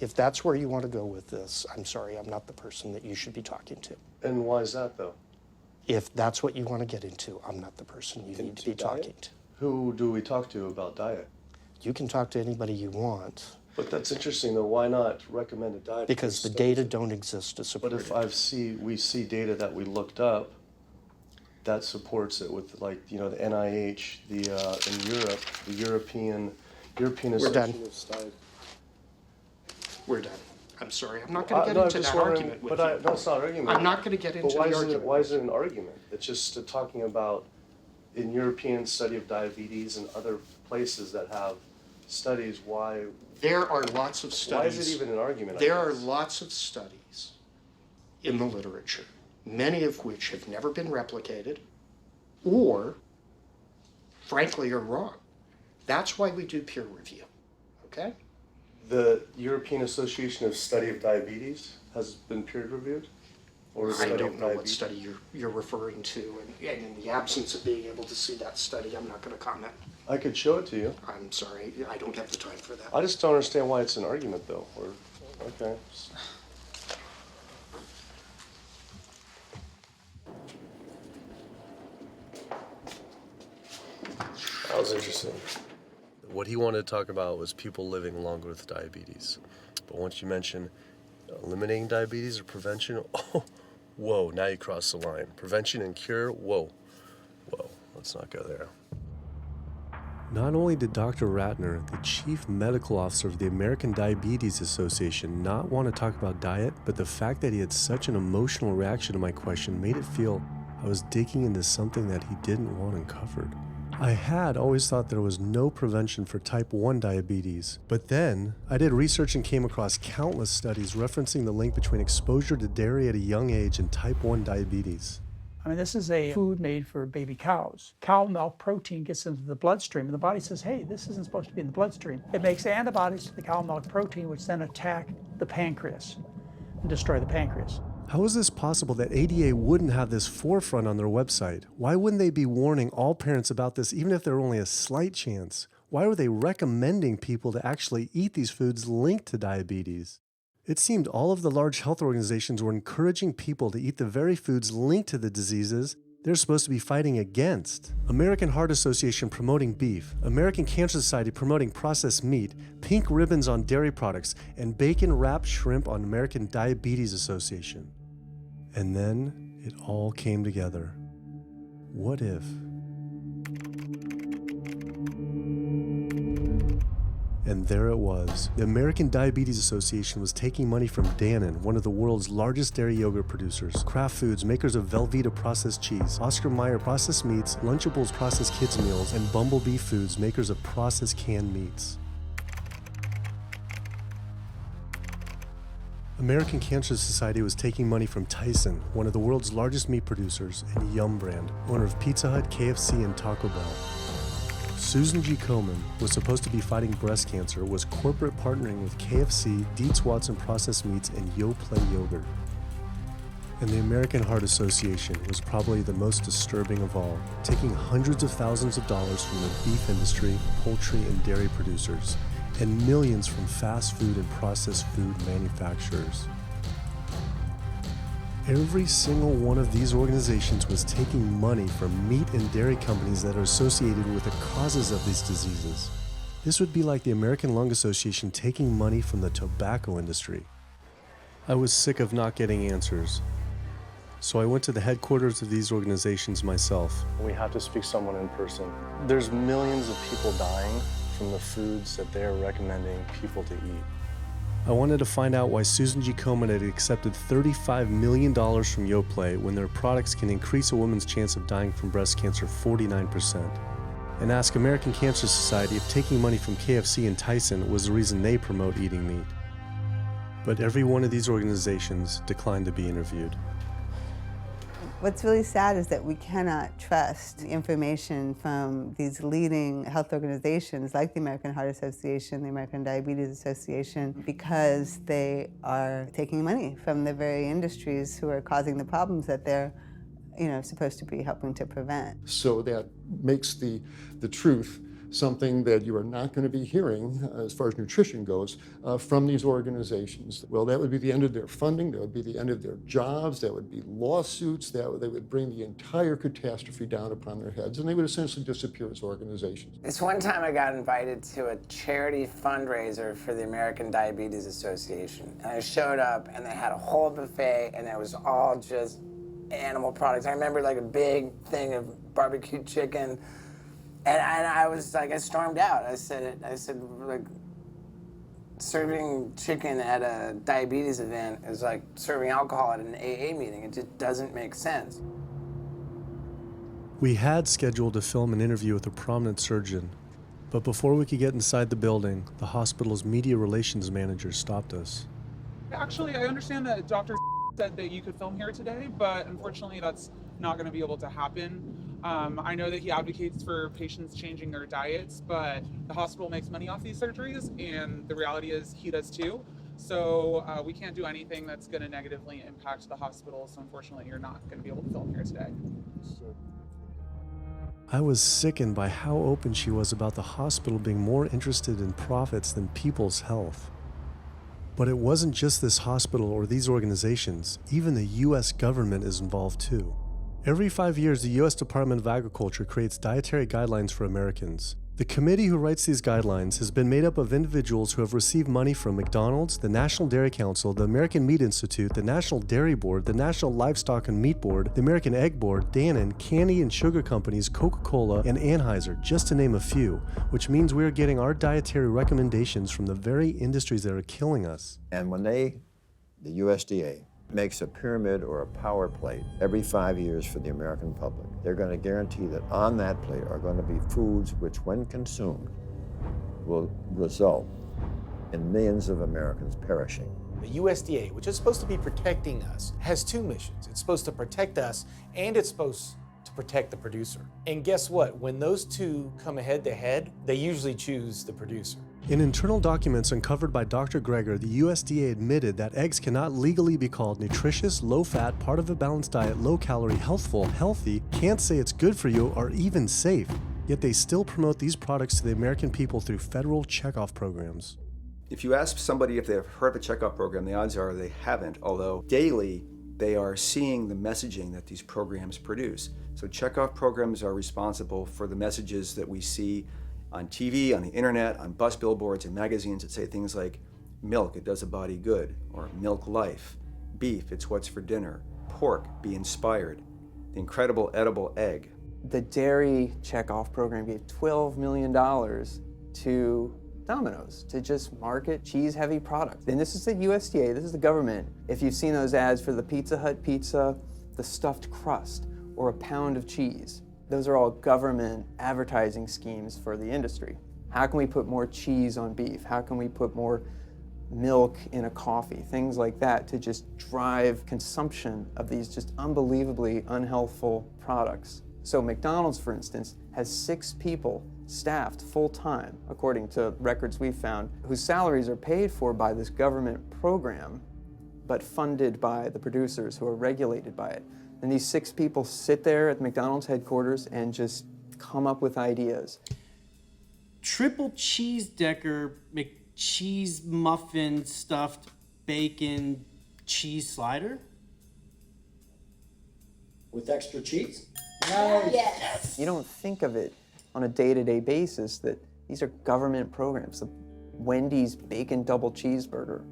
If that's where you want to go with this, I'm sorry, I'm not the person that you should be talking to. And why is that though? If that's what you want to get into, I'm not the person you need to be talking to. Who do we talk to about diet? You can talk to anybody you want. But that's interesting though. Why not recommend a diet? Because the data don't exist to support it. But if we see data that we looked up that supports it with, like, the NIH, in Europe, the European Association of Diet. We're done. I'm sorry. I'm not going to get into that argument with you. No, it's not an argument. I'm not going to get into the argument. Why is it an argument? It's just talking about in European study of diabetes and other places that have studies. Why? There are lots of studies. Why is it even an argument? There are lots of studies in the literature, many of which have never been replicated or, frankly, are wrong. That's why we do peer review, okay? The European Association of Study of Diabetes has been peer reviewed? Or I don't know what study you're referring to, and in the absence of being able to see that study, I'm not going to comment. I could show it to you. I'm sorry, I don't have the time for that. I just don't understand why it's an argument, though. Okay. That was interesting. What he wanted to talk about was people living longer with diabetes. But once you mention eliminating diabetes or prevention, oh, whoa, now you cross the line. Prevention and cure, whoa, let's not go there. Not only did Dr. Ratner, the chief medical officer of the American Diabetes Association, not want to talk about diet, but the fact that he had such an emotional reaction to my question made it feel I was digging into something that he didn't want uncovered. I had always thought there was no prevention for type 1 diabetes, but then I did research and came across countless studies referencing the link between exposure to dairy at a young age and type 1 diabetes. I mean, this is a food made for baby cows. Cow milk protein gets into the bloodstream, and the body says, hey, this isn't supposed to be in the bloodstream. It makes antibodies to the cow milk protein, which then attack the pancreas and destroy the pancreas. How is this possible that ADA wouldn't have this forefront on their website? Why wouldn't they be warning all parents about this, even if there were only a slight chance? Why were they recommending people to actually eat these foods linked to diabetes? It seemed all of the large health organizations were encouraging people to eat the very foods linked to the diseases they're supposed to be fighting against. American Heart Association promoting beef, American Cancer Society promoting processed meat, pink ribbons on dairy products, and bacon-wrapped shrimp on American Diabetes Association. And then it all came together. What if? And there it was. The American Diabetes Association was taking money from Dannon, one of the world's largest dairy yogurt producers, Kraft Foods, makers of Velveeta processed cheese, Oscar Mayer processed meats, Lunchables processed kids meals, and Bumblebee Foods, makers of processed canned meats. American Cancer Society was taking money from Tyson, one of the world's largest meat producers, and Yum Brand, owner of Pizza Hut, KFC, and Taco Bell. Susan G. Komen was supposed to be fighting breast cancer, was corporate partnering with KFC, Dietz Watson Processed Meats, and YoPlay Yogurt. And the American Heart Association was probably the most disturbing of all, taking hundreds of thousands of dollars from the beef industry, poultry, and dairy producers, and millions from fast food and processed food manufacturers. Every single one of these organizations was taking money from meat and dairy companies that are associated with the causes of these diseases. This would be like the American Lung Association taking money from the tobacco industry. I was sick of not getting answers, so I went to the headquarters of these organizations myself. We have to speak to someone in person. There's millions of people dying from the foods that they're recommending people to eat. I wanted to find out why Susan G. Komen had accepted $35 million from Yoplait when their products can increase a woman's chance of dying from breast cancer 49%. And ask American Cancer Society if taking money from KFC and Tyson was the reason they promote eating meat. But every one of these organizations declined to be interviewed. What's really sad is that we cannot trust information from these leading health organizations like the American Heart Association, the American Diabetes Association, because they are taking money from the very industries who are causing the problems that they're supposed to be helping to prevent. So that makes the truth something that you are not going to be hearing, as far as nutrition goes, from these organizations. Well, that would be the end of their funding, that would be the end of their jobs, that would be lawsuits, they would bring the entire catastrophe down upon their heads, and they would essentially disappear as organizations. This one time I got invited to a charity fundraiser for the American Diabetes Association, and I showed up and they had a whole buffet and it was all just animal products. I remember like a big thing of barbecue chicken. And I was like, I stormed out. I said, like, serving chicken at a diabetes event is like serving alcohol at an AA meeting. It just doesn't make sense. We had scheduled to film an interview with a prominent surgeon, but before we could get inside the building, the hospital's media relations manager stopped us. Actually, I understand that Dr. said that you could film here today, but unfortunately that's not going to be able to happen. I know that he advocates for patients changing their diets, but the hospital makes money off these surgeries, and the reality is he does too. So we can't do anything that's going to negatively impact the hospital, so unfortunately you're not going to be able to film here today. I was sickened by how open she was about the hospital being more interested in profits than people's health. But it wasn't just this hospital or these organizations. Even the US government is involved too. Every 5 years, the US Department of Agriculture creates dietary guidelines for Americans. The committee who writes these guidelines has been made up of individuals who have received money from McDonald's, the National Dairy Council, the American Meat Institute, the National Dairy Board, the National Livestock and Meat Board, the American Egg Board, Dannon, candy and sugar companies, Coca-Cola, and Anheuser, just to name a few, which means we are getting our dietary recommendations from the very industries that are killing us. And when the USDA, makes a pyramid or a power plate every 5 years for the American public, they're going to guarantee that on that plate are going to be foods which, when consumed, will result in millions of Americans perishing. The USDA, which is supposed to be protecting us, has two missions. It's supposed to protect us, and it's supposed to protect the producer. And guess what? When those two come head to head, they usually choose the producer. In internal documents uncovered by Dr. Greger, the USDA admitted that eggs cannot legally be called nutritious, low-fat, part of a balanced diet, low-calorie, healthful, healthy, can't say it's good for you, or even safe. Yet they still promote these products to the American people through federal checkoff programs. If you ask somebody if they've heard of a checkoff program, the odds are they haven't, although daily they are seeing the messaging that these programs produce. So checkoff programs are responsible for the messages that we see on TV, on the internet, on bus billboards and magazines that say things like, milk, it does a body good, or milk life, beef, it's what's for dinner, pork, be inspired, the incredible edible egg. The dairy checkoff program gave $12 million to Domino's to just market cheese-heavy products. And this is the USDA, this is the government. If you've seen those ads for the Pizza Hut pizza, the stuffed crust, or a pound of cheese, those are all government advertising schemes for the industry. How can we put more cheese on beef? How can we put more milk in a coffee? Things like that to just drive consumption of these just unbelievably unhealthful products. So McDonald's, for instance, has 6 people staffed full-time, according to records we've found, whose salaries are paid for by this government program, but funded by the producers who are regulated by it. And these 6 people sit there at McDonald's headquarters and just come up with ideas. Triple cheese decker McCheese muffin stuffed bacon cheese slider? With extra cheese? Yes. You don't think of it on a day-to-day basis that these are government programs. The Wendy's Bacon Double Cheeseburger,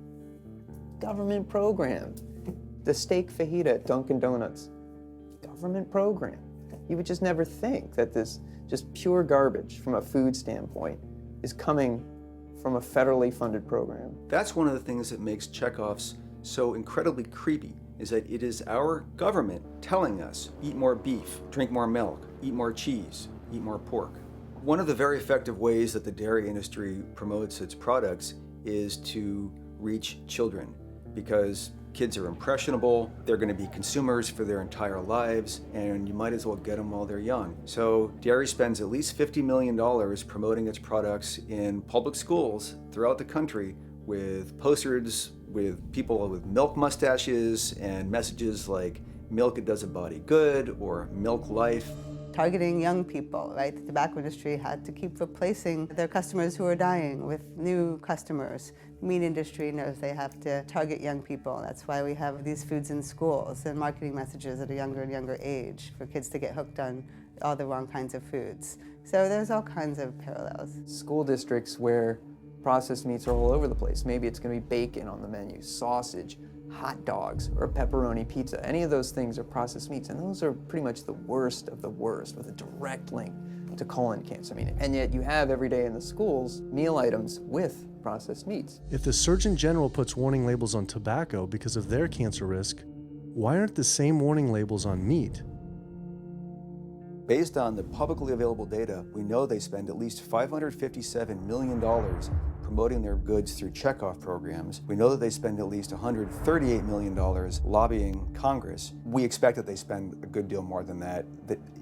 government program. The steak fajita at Dunkin' Donuts, government program. You would just never think that this just pure garbage from a food standpoint is coming from a federally funded program. That's one of the things that makes checkoffs so incredibly creepy, is that it is our government telling us, eat more beef, drink more milk, eat more cheese, eat more pork. One of the very effective ways that the dairy industry promotes its products is to reach children, because kids are impressionable, they're going to be consumers for their entire lives, and you might as well get them while they're young. So dairy spends at least $50 million promoting its products in public schools throughout the country with posters with people with milk mustaches and messages like milk, it does a body good, or milk life. Targeting young people, right? The tobacco industry had to keep replacing their customers who are dying with new customers. The meat industry knows they have to target young people. That's why we have these foods in schools and marketing messages at a younger and younger age for kids to get hooked on all the wrong kinds of foods. So there's all kinds of parallels. School districts where processed meats are all over the place. Maybe it's going to be bacon on the menu, sausage, hot dogs, or pepperoni pizza. Any of those things are processed meats, and those are pretty much the worst of the worst with a direct link to colon cancer. And yet you have every day in the schools meal items with processed meats. If the Surgeon General puts warning labels on tobacco because of their cancer risk, why aren't the same warning labels on meat? Based on the publicly available data, we know they spend at least $557 million promoting their goods through checkoff programs. We know that they spend at least $138 million lobbying Congress. We expect that they spend a good deal more than that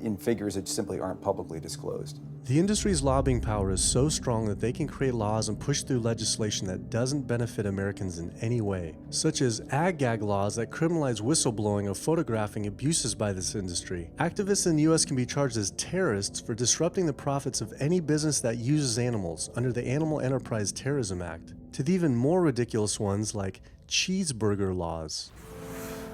in figures that simply aren't publicly disclosed. The industry's lobbying power is so strong that they can create laws and push through legislation that doesn't benefit Americans in any way, such as ag-gag laws that criminalize whistleblowing or photographing abuses by this industry. Activists in the U.S. can be charged as terrorists for disrupting the profits of any business that uses animals under the Animal Enterprise Terrorism Act, to the even more ridiculous ones like cheeseburger laws.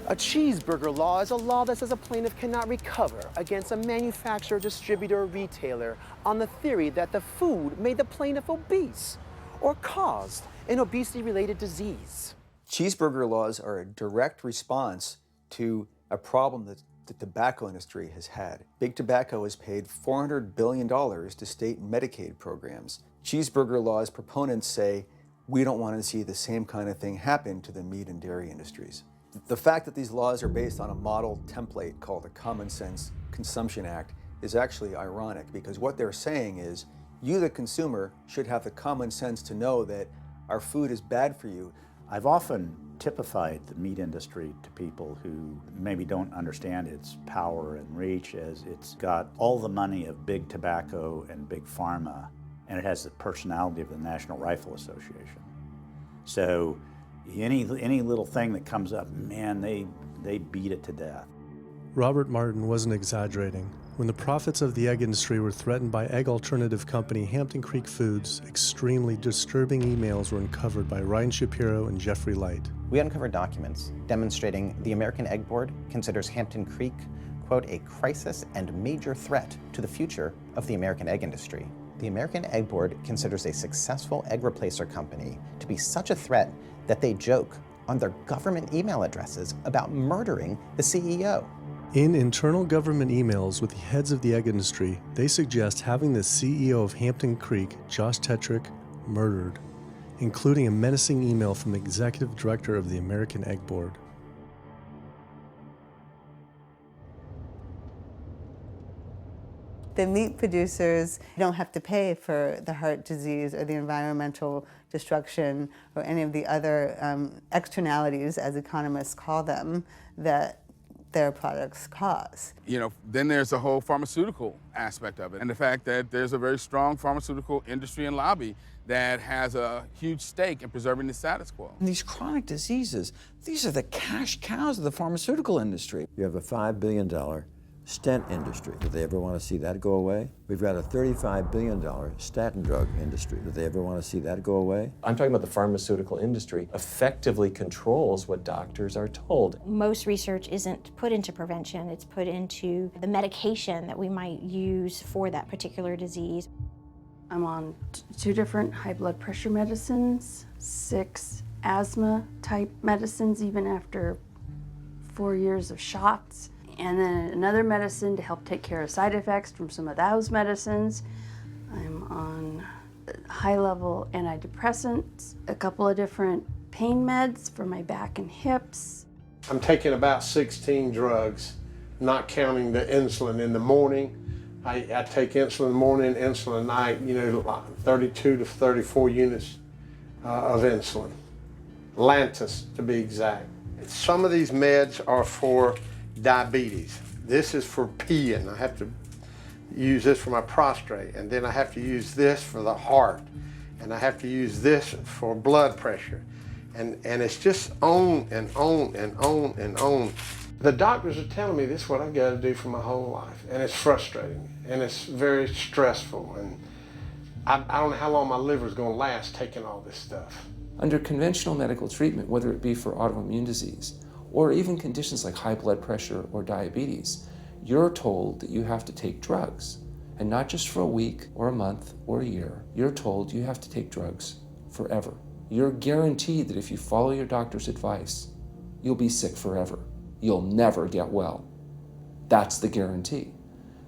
A cheeseburger law is a law that says a plaintiff cannot recover against a manufacturer, distributor, or retailer on the theory that the food made the plaintiff obese or caused an obesity-related disease. Cheeseburger laws are a direct response to a problem that the tobacco industry has had. Big Tobacco has paid $400 billion to state Medicaid programs. Cheeseburger laws proponents say, we don't want to see the same kind of thing happen to the meat and dairy industries. The fact that these laws are based on a model template called the Common Sense Consumption Act is actually ironic, because what they're saying is, you, the consumer, should have the common sense to know that our food is bad for you. I've often typified the meat industry to people who maybe don't understand its power and reach, as it's got all the money of big tobacco and big pharma, and it has the personality of the National Rifle Association. So any little thing that comes up, man, they beat it to death. Robert Martin wasn't exaggerating. When the profits of the egg industry were threatened by egg alternative company Hampton Creek Foods, extremely disturbing emails were uncovered by Ryan Shapiro and Jeffrey Light. We uncovered documents demonstrating the American Egg Board considers Hampton Creek, quote, a crisis and major threat to the future of the American egg industry. The American Egg Board considers a successful egg replacer company to be such a threat that they joke on their government email addresses about murdering the CEO. In internal government emails with the heads of the egg industry, they suggest having the CEO of Hampton Creek, Josh Tetrick, murdered, including a menacing email from the executive director of the American Egg Board. The meat producers don't have to pay for the heart disease or the environmental destruction or any of the other externalities, as economists call them, that their products cause. You know, then there's the whole pharmaceutical aspect of it, and the fact that there's a very strong pharmaceutical industry and lobby that has a huge stake in preserving the status quo. And these chronic diseases, these are the cash cows of the pharmaceutical industry. You have a $5 billion Stent industry, do they ever want to see that go away? We've got a $35 billion statin drug industry. Do they ever want to see that go away? I'm talking about the pharmaceutical industry effectively controls what doctors are told. Most research isn't put into prevention, it's put into the medication that we might use for that particular disease. I'm on 2 different high blood pressure medicines, 6 asthma type medicines even after 4 years of shots, and then another medicine to help take care of side effects from some of those medicines. I'm on high-level antidepressants, a couple of different pain meds for my back and hips. I'm taking about 16 drugs, not counting the insulin in the morning. I take insulin in the morning, insulin at night, you know, like 32 to 34 units of insulin. Lantus, to be exact. Some of these meds are for diabetes. This is for peeing. I have to use this for my prostate, and then I have to use this for the heart, and I have to use this for blood pressure. And it's just on and on and on and on. The doctors are telling me this is what I've got to do for my whole life, and it's frustrating, and it's very stressful, and I don't know how long my liver's going to last taking all this stuff. Under conventional medical treatment, whether it be for autoimmune disease, or even conditions like high blood pressure or diabetes, you're told that you have to take drugs. And not just for a week or a month or a year. You're told you have to take drugs forever. You're guaranteed that if you follow your doctor's advice, you'll be sick forever. You'll never get well. That's the guarantee.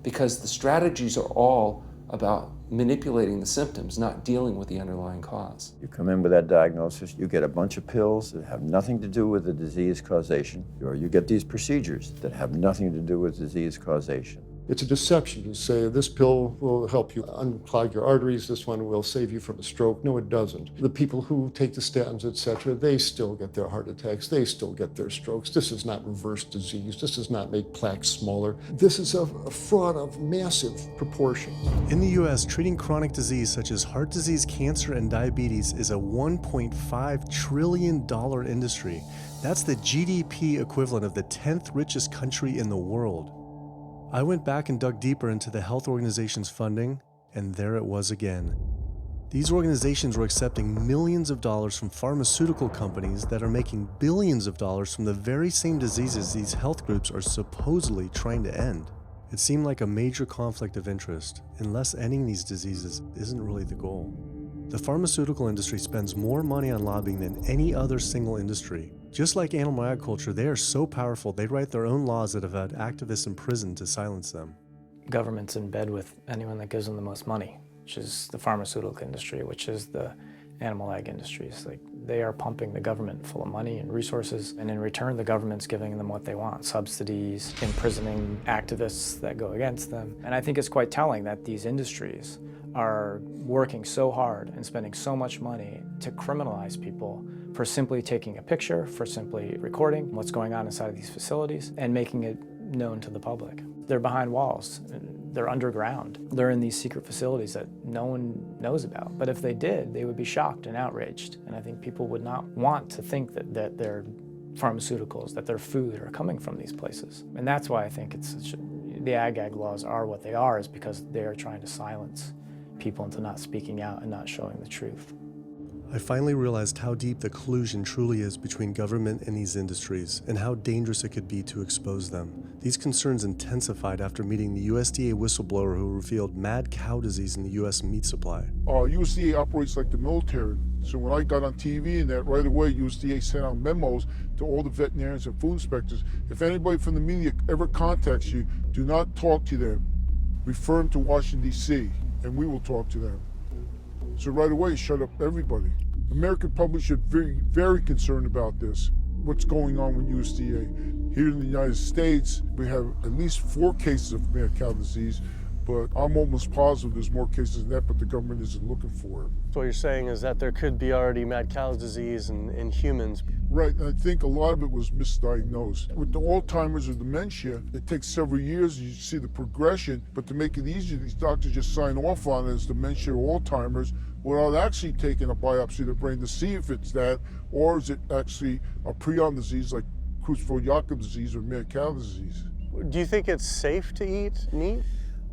Because the strategies are all about manipulating the symptoms, not dealing with the underlying cause. You come in with that diagnosis, you get a bunch of pills that have nothing to do with the disease causation, or you get these procedures that have nothing to do with disease causation. It's a deception to say this pill will help you unclog your arteries, this one will save you from a stroke. No, it doesn't. The people who take the statins, etc., they still get their heart attacks, they still get their strokes. This does not reverse disease. This does not make plaques smaller. This is a fraud of massive proportions. In the US, treating chronic disease such as heart disease, cancer, and diabetes is a $1.5 trillion industry. That's the GDP equivalent of the 10th richest country in the world. I went back and dug deeper into the health organization's funding, and there it was again. These organizations were accepting millions of dollars from pharmaceutical companies that are making billions of dollars from the very same diseases these health groups are supposedly trying to end. It seemed like a major conflict of interest, unless ending these diseases isn't really the goal. The pharmaceutical industry spends more money on lobbying than any other single industry. Just like animal agriculture, they are so powerful they write their own laws that have had activists imprisoned to silence them. Government's in bed with anyone that gives them the most money, which is the pharmaceutical industry, which is the animal ag industries. Like, they are pumping the government full of money and resources, and in return the government's giving them what they want: subsidies, imprisoning activists that go against them. And I think it's quite telling that these industries are working so hard and spending so much money to criminalize people for simply taking a picture, for simply recording what's going on inside of these facilities and making it known to the public. They're behind walls, they're underground, they're in these secret facilities that no one knows about. But if they did, they would be shocked and outraged. And I think people would not want to think that their pharmaceuticals, that their food are coming from these places. And that's why I think the ag laws are what they are, is because they are trying to silence people into not speaking out and not showing the truth. I finally realized how deep the collusion truly is between government and these industries, and how dangerous it could be to expose them. These concerns intensified after meeting the USDA whistleblower who revealed mad cow disease in the US meat supply. USDA operates like the military. So when I got on TV and that, right away USDA sent out memos to all the veterinarians and food inspectors. If anybody from the media ever contacts you, do not talk to them. Refer them to Washington, D.C., and we will talk to them. So right away, shut up everybody. American public should be very concerned about this, what's going on with USDA. Here in the United States, we have at least 4 cases of mad cow disease, but I'm almost positive there's more cases than that, but the government isn't looking for it. So what you're saying is that there could be already mad cow disease in humans. Right, and I think a lot of it was misdiagnosed. With the Alzheimer's or dementia, it takes several years, you see the progression, but to make it easier, these doctors just sign off on it as dementia or Alzheimer's without actually taking a biopsy of the brain to see if it's that, or is it actually a prion disease like Creutzfeldt-Jakob disease or mad cow disease. Do you think it's safe to eat meat?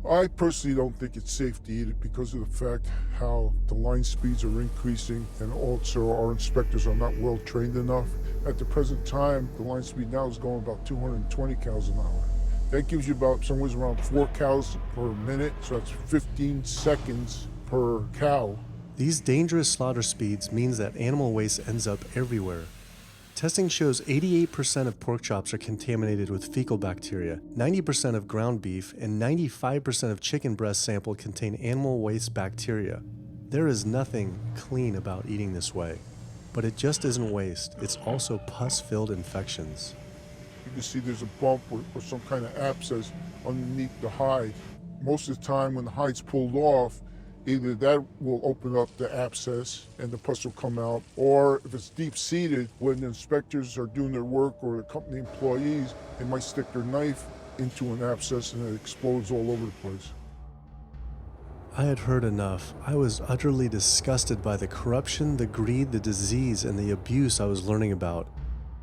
I personally don't think it's safe to eat it because of the fact how the line speeds are increasing and also our inspectors are not well trained enough. At the present time, the line speed now is going about 220 cows an hour. That gives you about somewhere around 4 cows per minute, so that's 15 seconds per cow. These dangerous slaughter speeds means that animal waste ends up everywhere. Testing shows 88% of pork chops are contaminated with fecal bacteria, 90% of ground beef, and 95% of chicken breast sample contain animal waste bacteria. There is nothing clean about eating this way. But it just isn't waste, it's also pus-filled infections. You can see there's a bump or some kind of abscess underneath the hide. Most of the time when the hide's pulled off, either that will open up the abscess and the pus will come out, or if it's deep-seated, when the inspectors are doing their work or the company employees, they might stick their knife into an abscess and it explodes all over the place. I had heard enough. I was utterly disgusted by the corruption, the greed, the disease, and the abuse I was learning about.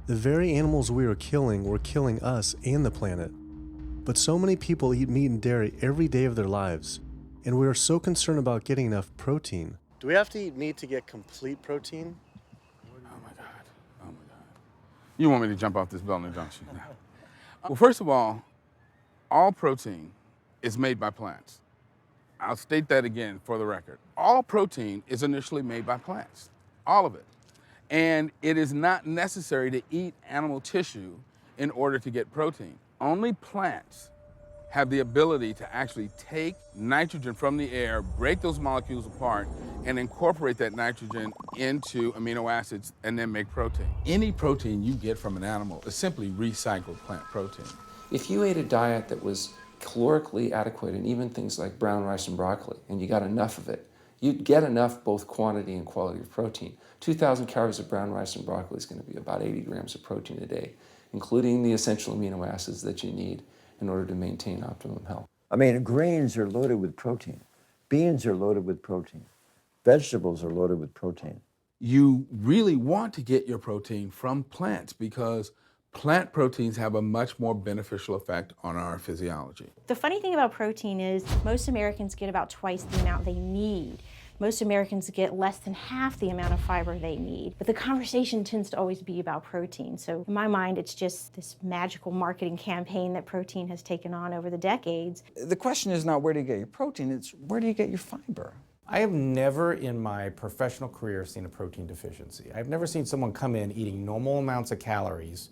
The very animals we were killing us and the planet. But so many people eat meat and dairy every day of their lives, and we are so concerned about getting enough protein. Do we have to eat meat to get complete protein? Oh my God. You want me to jump off this building, don't you? Well, first of all protein is made by plants. I'll state that again for the record. All protein is initially made by plants, all of it. And it is not necessary to eat animal tissue in order to get protein. Only plants have the ability to actually take nitrogen from the air, break those molecules apart, and incorporate that nitrogen into amino acids and then make protein. Any protein you get from an animal is simply recycled plant protein. If you ate a diet that was calorically adequate, and even things like brown rice and broccoli, and you got enough of it, you'd get enough both quantity and quality of protein. 2,000 calories of brown rice and broccoli is going to be about 80 grams of protein a day, including the essential amino acids that you need in order to maintain optimum health. I mean, grains are loaded with protein. Beans are loaded with protein. Vegetables are loaded with protein. You really want to get your protein from plants because plant proteins have a much more beneficial effect on our physiology. The funny thing about protein is most Americans get about twice the amount they need. Most Americans get less than half the amount of fiber they need. But the conversation tends to always be about protein. So in my mind, it's just this magical marketing campaign that protein has taken on over the decades. The question is not where do you get your protein, it's where do you get your fiber? I have never in my professional career seen a protein deficiency. I've never seen someone come in eating normal amounts of calories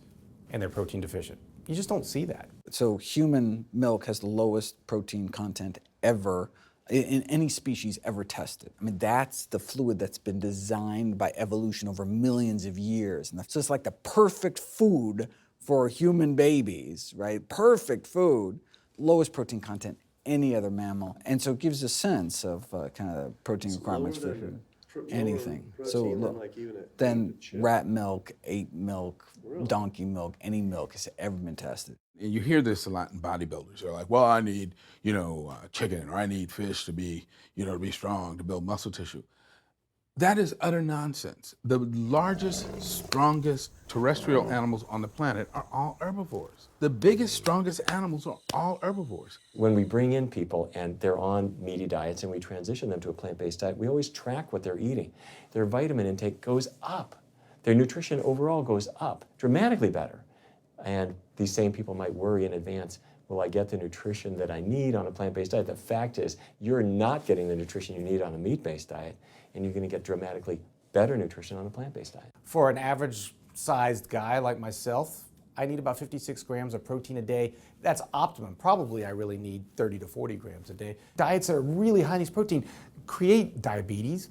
and they're protein deficient. You just don't see that. So human milk has the lowest protein content ever in any species ever tested. I mean, that's the fluid that's been designed by evolution over millions of years. And so it's like the perfect food for human babies, right? Perfect food, lowest protein content any other mammal. And so it gives a sense of kind of protein requirements for anything. So look, then rat milk, ape milk, donkey milk, any milk has ever been tested. And you hear this a lot in bodybuilders. They're like, well, I need, chicken, or I need fish to be, to be strong, to build muscle tissue. That is utter nonsense. The largest, strongest terrestrial animals on the planet are all herbivores. The biggest, strongest animals are all herbivores. When we bring in people and they're on meaty diets and we transition them to a plant-based diet, we always track what they're eating. Their vitamin intake goes up. Their nutrition overall goes up, dramatically better. And these same people might worry in advance, will I get the nutrition that I need on a plant-based diet? The fact is, you're not getting the nutrition you need on a meat-based diet, and you're going to get dramatically better nutrition on a plant-based diet. For an average-sized guy like myself, I need about 56 grams of protein a day. That's optimum. Probably I really need 30 to 40 grams a day. Diets that are really high in these protein create diabetes,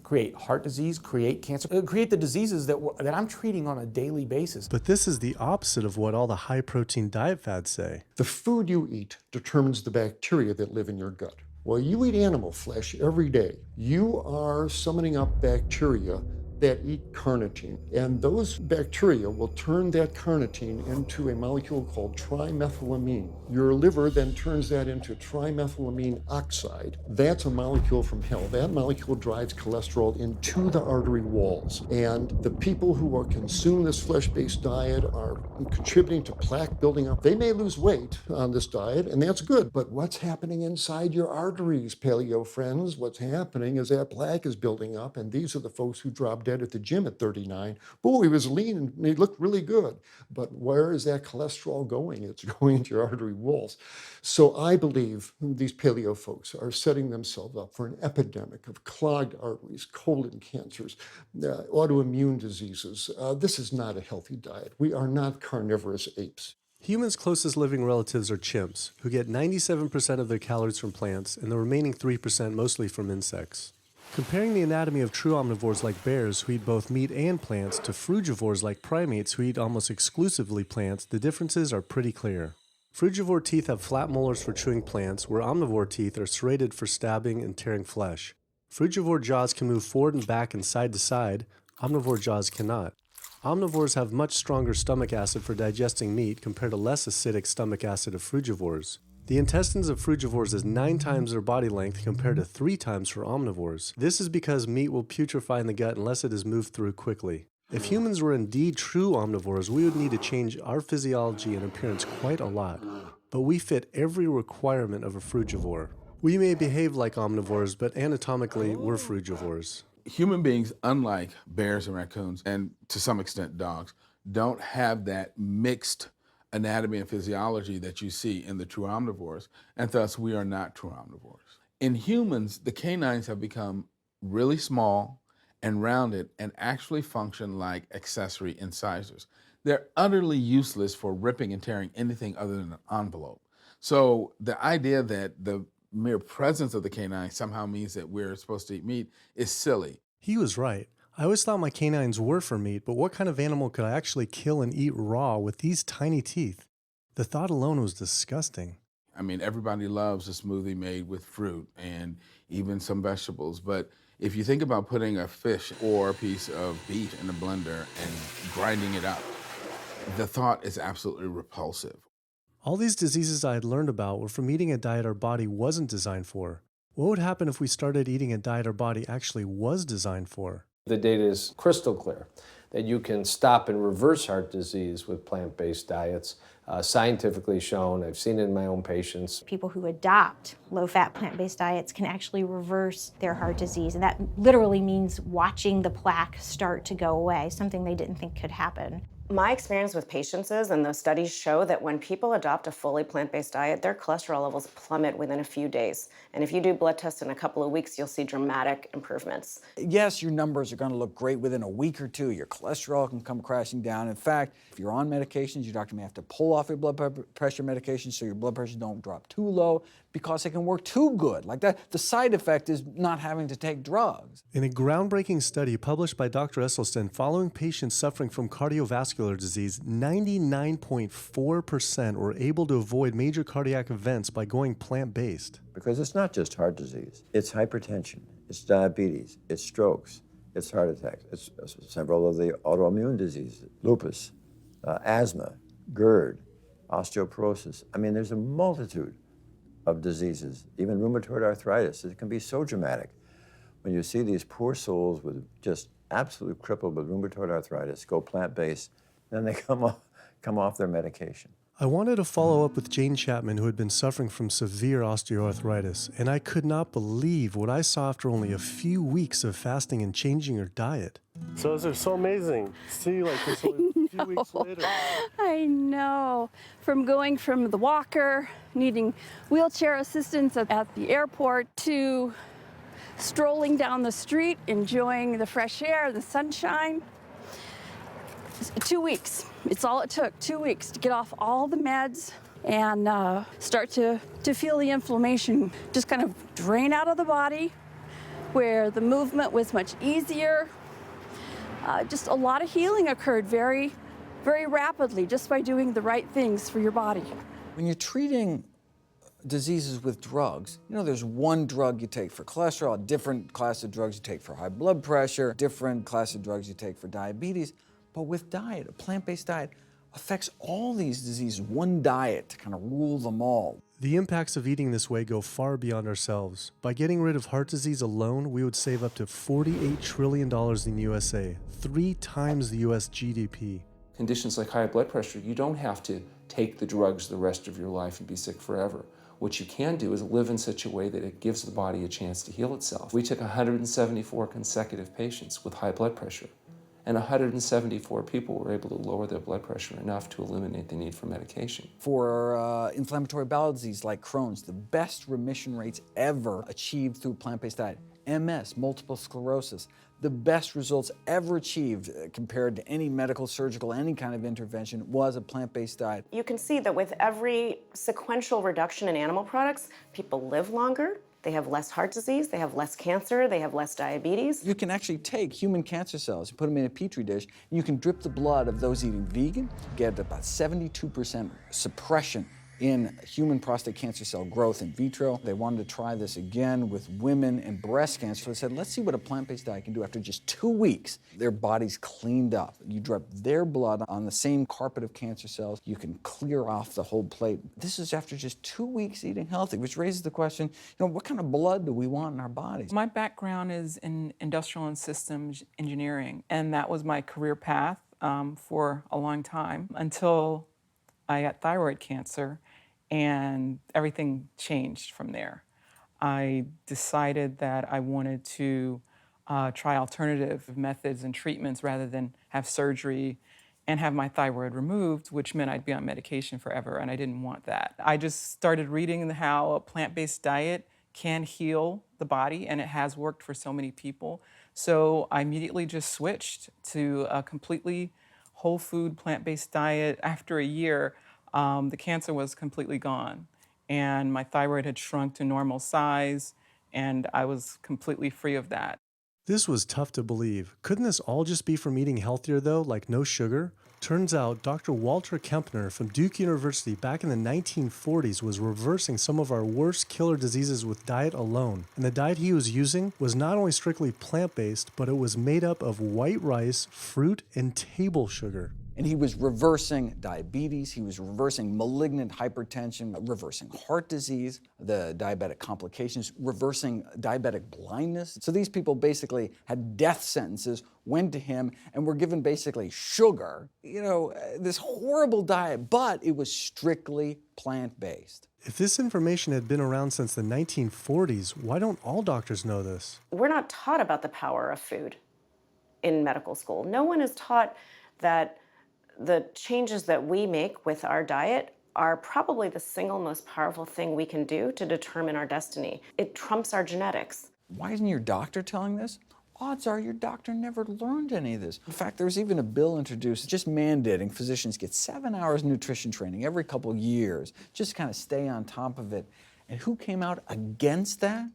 create heart disease, create cancer, create the diseases that I'm treating on a daily basis. But this is the opposite of what all the high-protein diet fads say. The food you eat determines the bacteria that live in your gut. While you eat animal flesh every day, you are summoning up bacteria that eat carnitine. And those bacteria will turn that carnitine into a molecule called trimethylamine. Your liver then turns that into trimethylamine oxide. That's a molecule from hell. That molecule drives cholesterol into the artery walls. And the people who are consuming this flesh-based diet are contributing to plaque building up. They may lose weight on this diet, and that's good. But what's happening inside your arteries, paleo friends? What's happening is that plaque is building up, and these are the folks who drop dead at the gym at 39. Boy, he was lean and he looked really good. But where is that cholesterol going? It's going into your artery walls. So I believe these paleo folks are setting themselves up for an epidemic of clogged arteries, colon cancers, autoimmune diseases. This is not a healthy diet. We are not carnivorous apes. Humans' closest living relatives are chimps, who get 97% of their calories from plants and the remaining 3% mostly from insects. Comparing the anatomy of true omnivores like bears, who eat both meat and plants, to frugivores like primates, who eat almost exclusively plants, the differences are pretty clear. Frugivore teeth have flat molars for chewing plants, where omnivore teeth are serrated for stabbing and tearing flesh. Frugivore jaws can move forward and back and side to side. Omnivore jaws cannot. Omnivores have much stronger stomach acid for digesting meat compared to less acidic stomach acid of frugivores. The intestines of frugivores is 9 times their body length compared to 3 times for omnivores. This is because meat will putrefy in the gut unless it is moved through quickly. If humans were indeed true omnivores, we would need to change our physiology and appearance quite a lot. But we fit every requirement of a frugivore. We may behave like omnivores, but anatomically, we're frugivores. Human beings, unlike bears and raccoons, and to some extent dogs, don't have that mixed anatomy and physiology that you see in the true omnivores, and thus we are not true omnivores. In humans, the canines have become really small and rounded and actually function like accessory incisors. They're utterly useless for ripping and tearing anything other than an envelope. So the idea that the mere presence of the canine somehow means that we're supposed to eat meat is silly. He was right. I always thought my canines were for meat, but what kind of animal could I actually kill and eat raw with these tiny teeth? The thought alone was disgusting. I mean, everybody loves a smoothie made with fruit and even some vegetables, but if you think about putting a fish or a piece of beef in a blender and grinding it up, the thought is absolutely repulsive. All these diseases I had learned about were from eating a diet our body wasn't designed for. What would happen if we started eating a diet our body actually was designed for? The data is crystal clear that you can stop and reverse heart disease with plant-based diets. Scientifically shown, I've seen it in my own patients. People who adopt low-fat plant-based diets can actually reverse their heart disease, and that literally means watching the plaque start to go away, something they didn't think could happen. My experience with patients is, and those studies show, that when people adopt a fully plant-based diet, their cholesterol levels plummet within a few days. And if you do blood tests in a couple of weeks, you'll see dramatic improvements. Yes, your numbers are going to look great within a week or two. Your cholesterol can come crashing down. In fact, if you're on medications, your doctor may have to pull off your blood pressure medication so your blood pressure don't drop too low because it can work too good. Like that, the side effect is not having to take drugs. In a groundbreaking study published by Dr. Esselstyn following patients suffering from cardiovascular disease, 99.4% were able to avoid major cardiac events by going plant-based. Because it's not just heart disease. It's hypertension, it's diabetes, it's strokes, it's heart attacks, it's several of the autoimmune diseases, lupus, asthma, GERD, osteoporosis. I mean, there's a multitude of diseases, even rheumatoid arthritis. It can be so dramatic when you see these poor souls with just absolutely crippled with rheumatoid arthritis go plant-based, then they come off their medication. I wanted to follow up with Jane Chapman, who had been suffering from severe osteoarthritis, and I could not believe what I saw after only a few weeks of fasting and changing her diet. So it's so amazing. See, like this only a few weeks later. I know. From going from the walker, needing wheelchair assistance at the airport, to strolling down the street, enjoying the fresh air, the sunshine. 2 weeks. It's all it took, 2 weeks to get off all the meds and start to feel the inflammation just kind of drain out of the body, where the movement was much easier. Just a lot of healing occurred very, very rapidly just by doing the right things for your body. When you're treating diseases with drugs. You know, there's one drug you take for cholesterol, a different class of drugs you take for high blood pressure, different class of drugs you take for diabetes. But with diet, a plant-based diet affects all these diseases, one diet to kind of rule them all. The impacts of eating this way go far beyond ourselves. By getting rid of heart disease alone, we would save up to $48 trillion in USA, 3 times the US GDP. Conditions like high blood pressure, you don't have to take the drugs the rest of your life and be sick forever. What you can do is live in such a way that it gives the body a chance to heal itself. We took 174 consecutive patients with high blood pressure, and 174 people were able to lower their blood pressure enough to eliminate the need for medication. For inflammatory bowel disease like Crohn's, the best remission rates ever achieved through plant-based diet. MS, multiple sclerosis, the best results ever achieved compared to any medical, surgical, any kind of intervention was a plant-based diet. You can see that with every sequential reduction in animal products, people live longer, they have less heart disease, they have less cancer, they have less diabetes. You can actually take human cancer cells and put them in a petri dish, and you can drip the blood of those eating vegan, get about 72% suppression in human prostate cancer cell growth in vitro. They wanted to try this again with women and breast cancer. So they said, let's see what a plant-based diet can do. After just 2 weeks, their body's cleaned up. You drop their blood on the same carpet of cancer cells. You can clear off the whole plate. This is after just 2 weeks eating healthy, which raises the question, what kind of blood do we want in our bodies? My background is in industrial and systems engineering, and that was my career path for a long time until I got thyroid cancer. And everything changed from there. I decided that I wanted to try alternative methods and treatments rather than have surgery and have my thyroid removed, which meant I'd be on medication forever, and I didn't want that. I just started reading how a plant-based diet can heal the body, and it has worked for so many people. So I immediately just switched to a completely whole food plant-based diet. After a year, the cancer was completely gone, and my thyroid had shrunk to normal size, and I was completely free of that. This was tough to believe. Couldn't this all just be from eating healthier though, like no sugar? Turns out Dr. Walter Kempner from Duke University back in the 1940s was reversing some of our worst killer diseases with diet alone. And the diet he was using was not only strictly plant-based, but it was made up of white rice, fruit, and table sugar. And he was reversing diabetes, he was reversing malignant hypertension, reversing heart disease, the diabetic complications, reversing diabetic blindness. So these people basically had death sentences, went to him, and were given basically sugar, this horrible diet, but it was strictly plant-based. If this information had been around since the 1940s, why don't all doctors know this? We're not taught about the power of food in medical school. No one is taught that the changes that we make with our diet are probably the single most powerful thing we can do to determine our destiny. It trumps our genetics. Why isn't your doctor telling this? Odds are your doctor never learned any of this. In fact, there's even a bill introduced just mandating physicians get 7 hours nutrition training every couple years, just to kind of stay on top of it. And who came out against that?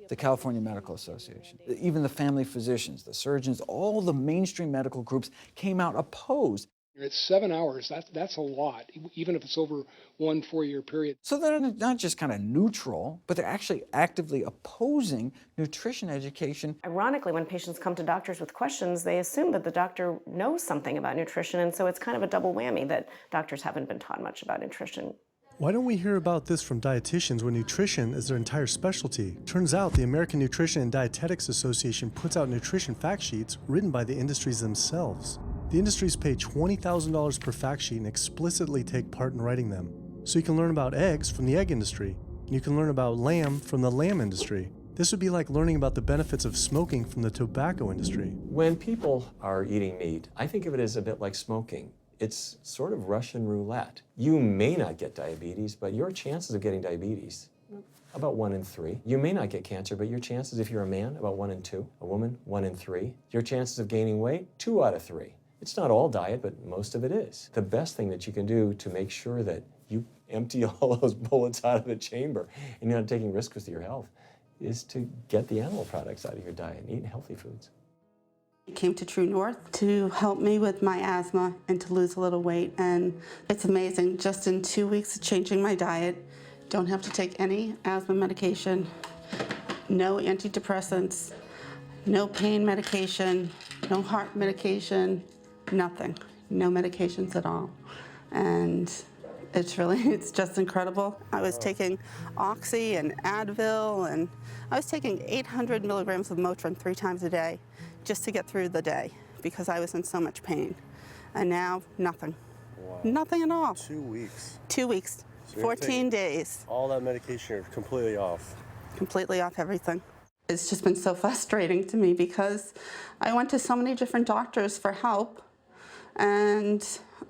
The California Medical Association. Even the family physicians, the surgeons, all the mainstream medical groups came out opposed. It's 7 hours, that's a lot, even if it's over 1 4-year period. So they're not just kind of neutral, but they're actually actively opposing nutrition education. Ironically, when patients come to doctors with questions, they assume that the doctor knows something about nutrition, and so it's kind of a double whammy that doctors haven't been taught much about nutrition. Why don't we hear about this from dietitians when nutrition is their entire specialty? Turns out the American Nutrition and Dietetics Association puts out nutrition fact sheets written by the industries themselves. The industries pay $20,000 per fact sheet and explicitly take part in writing them. So you can learn about eggs from the egg industry, and you can learn about lamb from the lamb industry. This would be like learning about the benefits of smoking from the tobacco industry. When people are eating meat, I think of it as a bit like smoking. It's sort of Russian roulette. You may not get diabetes, but your chances of getting diabetes, about 1 in 3. You may not get cancer, but your chances, if you're a man, about 1 in 2. A woman, 1 in 3. Your chances of gaining weight, 2 out of 3. It's not all diet, but most of it is. The best thing that you can do to make sure that you empty all those bullets out of the chamber and you're not taking risks with your health is to get the animal products out of your diet and eat healthy foods. I came to True North to help me with my asthma and to lose a little weight, and it's amazing. Just in 2 weeks of changing my diet, Don't have to take any asthma medication, no antidepressants, no pain medication, no heart medication, nothing. No medications at all. And it's just incredible. I was taking Oxy and Advil, and I was taking 800 milligrams of Motrin 3 times a day just to get through the day because I was in so much pain. And now, nothing. Wow. Nothing at all. 2 weeks. 2 weeks, So you're 14 taking days. All that medication, you're completely off. Completely off everything. It's just been so frustrating to me because I went to so many different doctors for help, and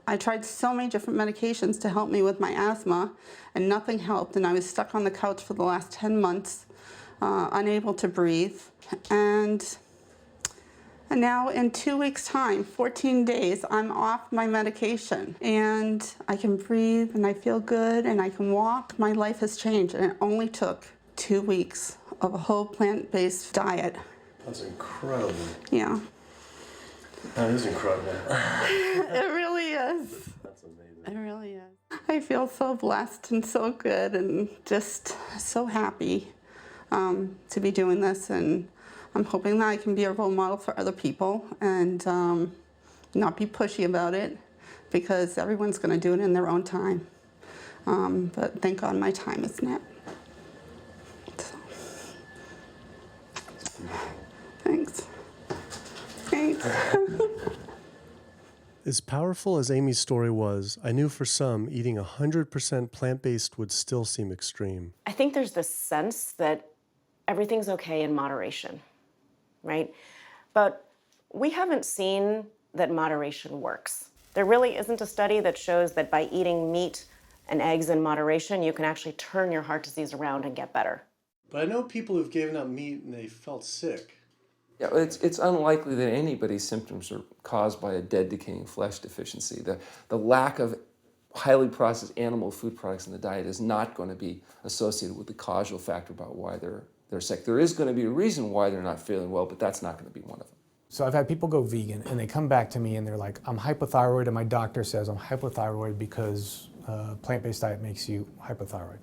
I tried so many different medications to help me with my asthma, and nothing helped, and I was stuck on the couch for the last 10 months, unable to breathe. And now in 2 weeks' time, 14 days, I'm off my medication, and I can breathe, and I feel good, and I can walk. My life has changed, and it only took 2 weeks of a whole plant-based diet. That's incredible. Yeah. That is incredible. It really is. That's amazing. It really is. I feel so blessed and so good and just so happy to be doing this, and I'm hoping that I can be a role model for other people and not be pushy about it, because everyone's going to do it in their own time. But thank God my time is now. Thanks. Thanks. As powerful as Amy's story was, I knew for some, eating 100% plant-based would still seem extreme. I think there's this sense that everything's okay in moderation, right? But we haven't seen that moderation works. There really isn't a study that shows that by eating meat and eggs in moderation, you can actually turn your heart disease around and get better. But I know people who've given up meat and they felt sick. Yeah, it's unlikely that anybody's symptoms are caused by a dead, decaying flesh deficiency. The lack of highly processed animal food products in the diet is not going to be associated with the causal factor about why they're sick. There is going to be a reason why they're not feeling well, but that's not going to be one of them. So I've had people go vegan, and they come back to me, and they're like, I'm hypothyroid, and my doctor says I'm hypothyroid because plant-based diet makes you hypothyroid.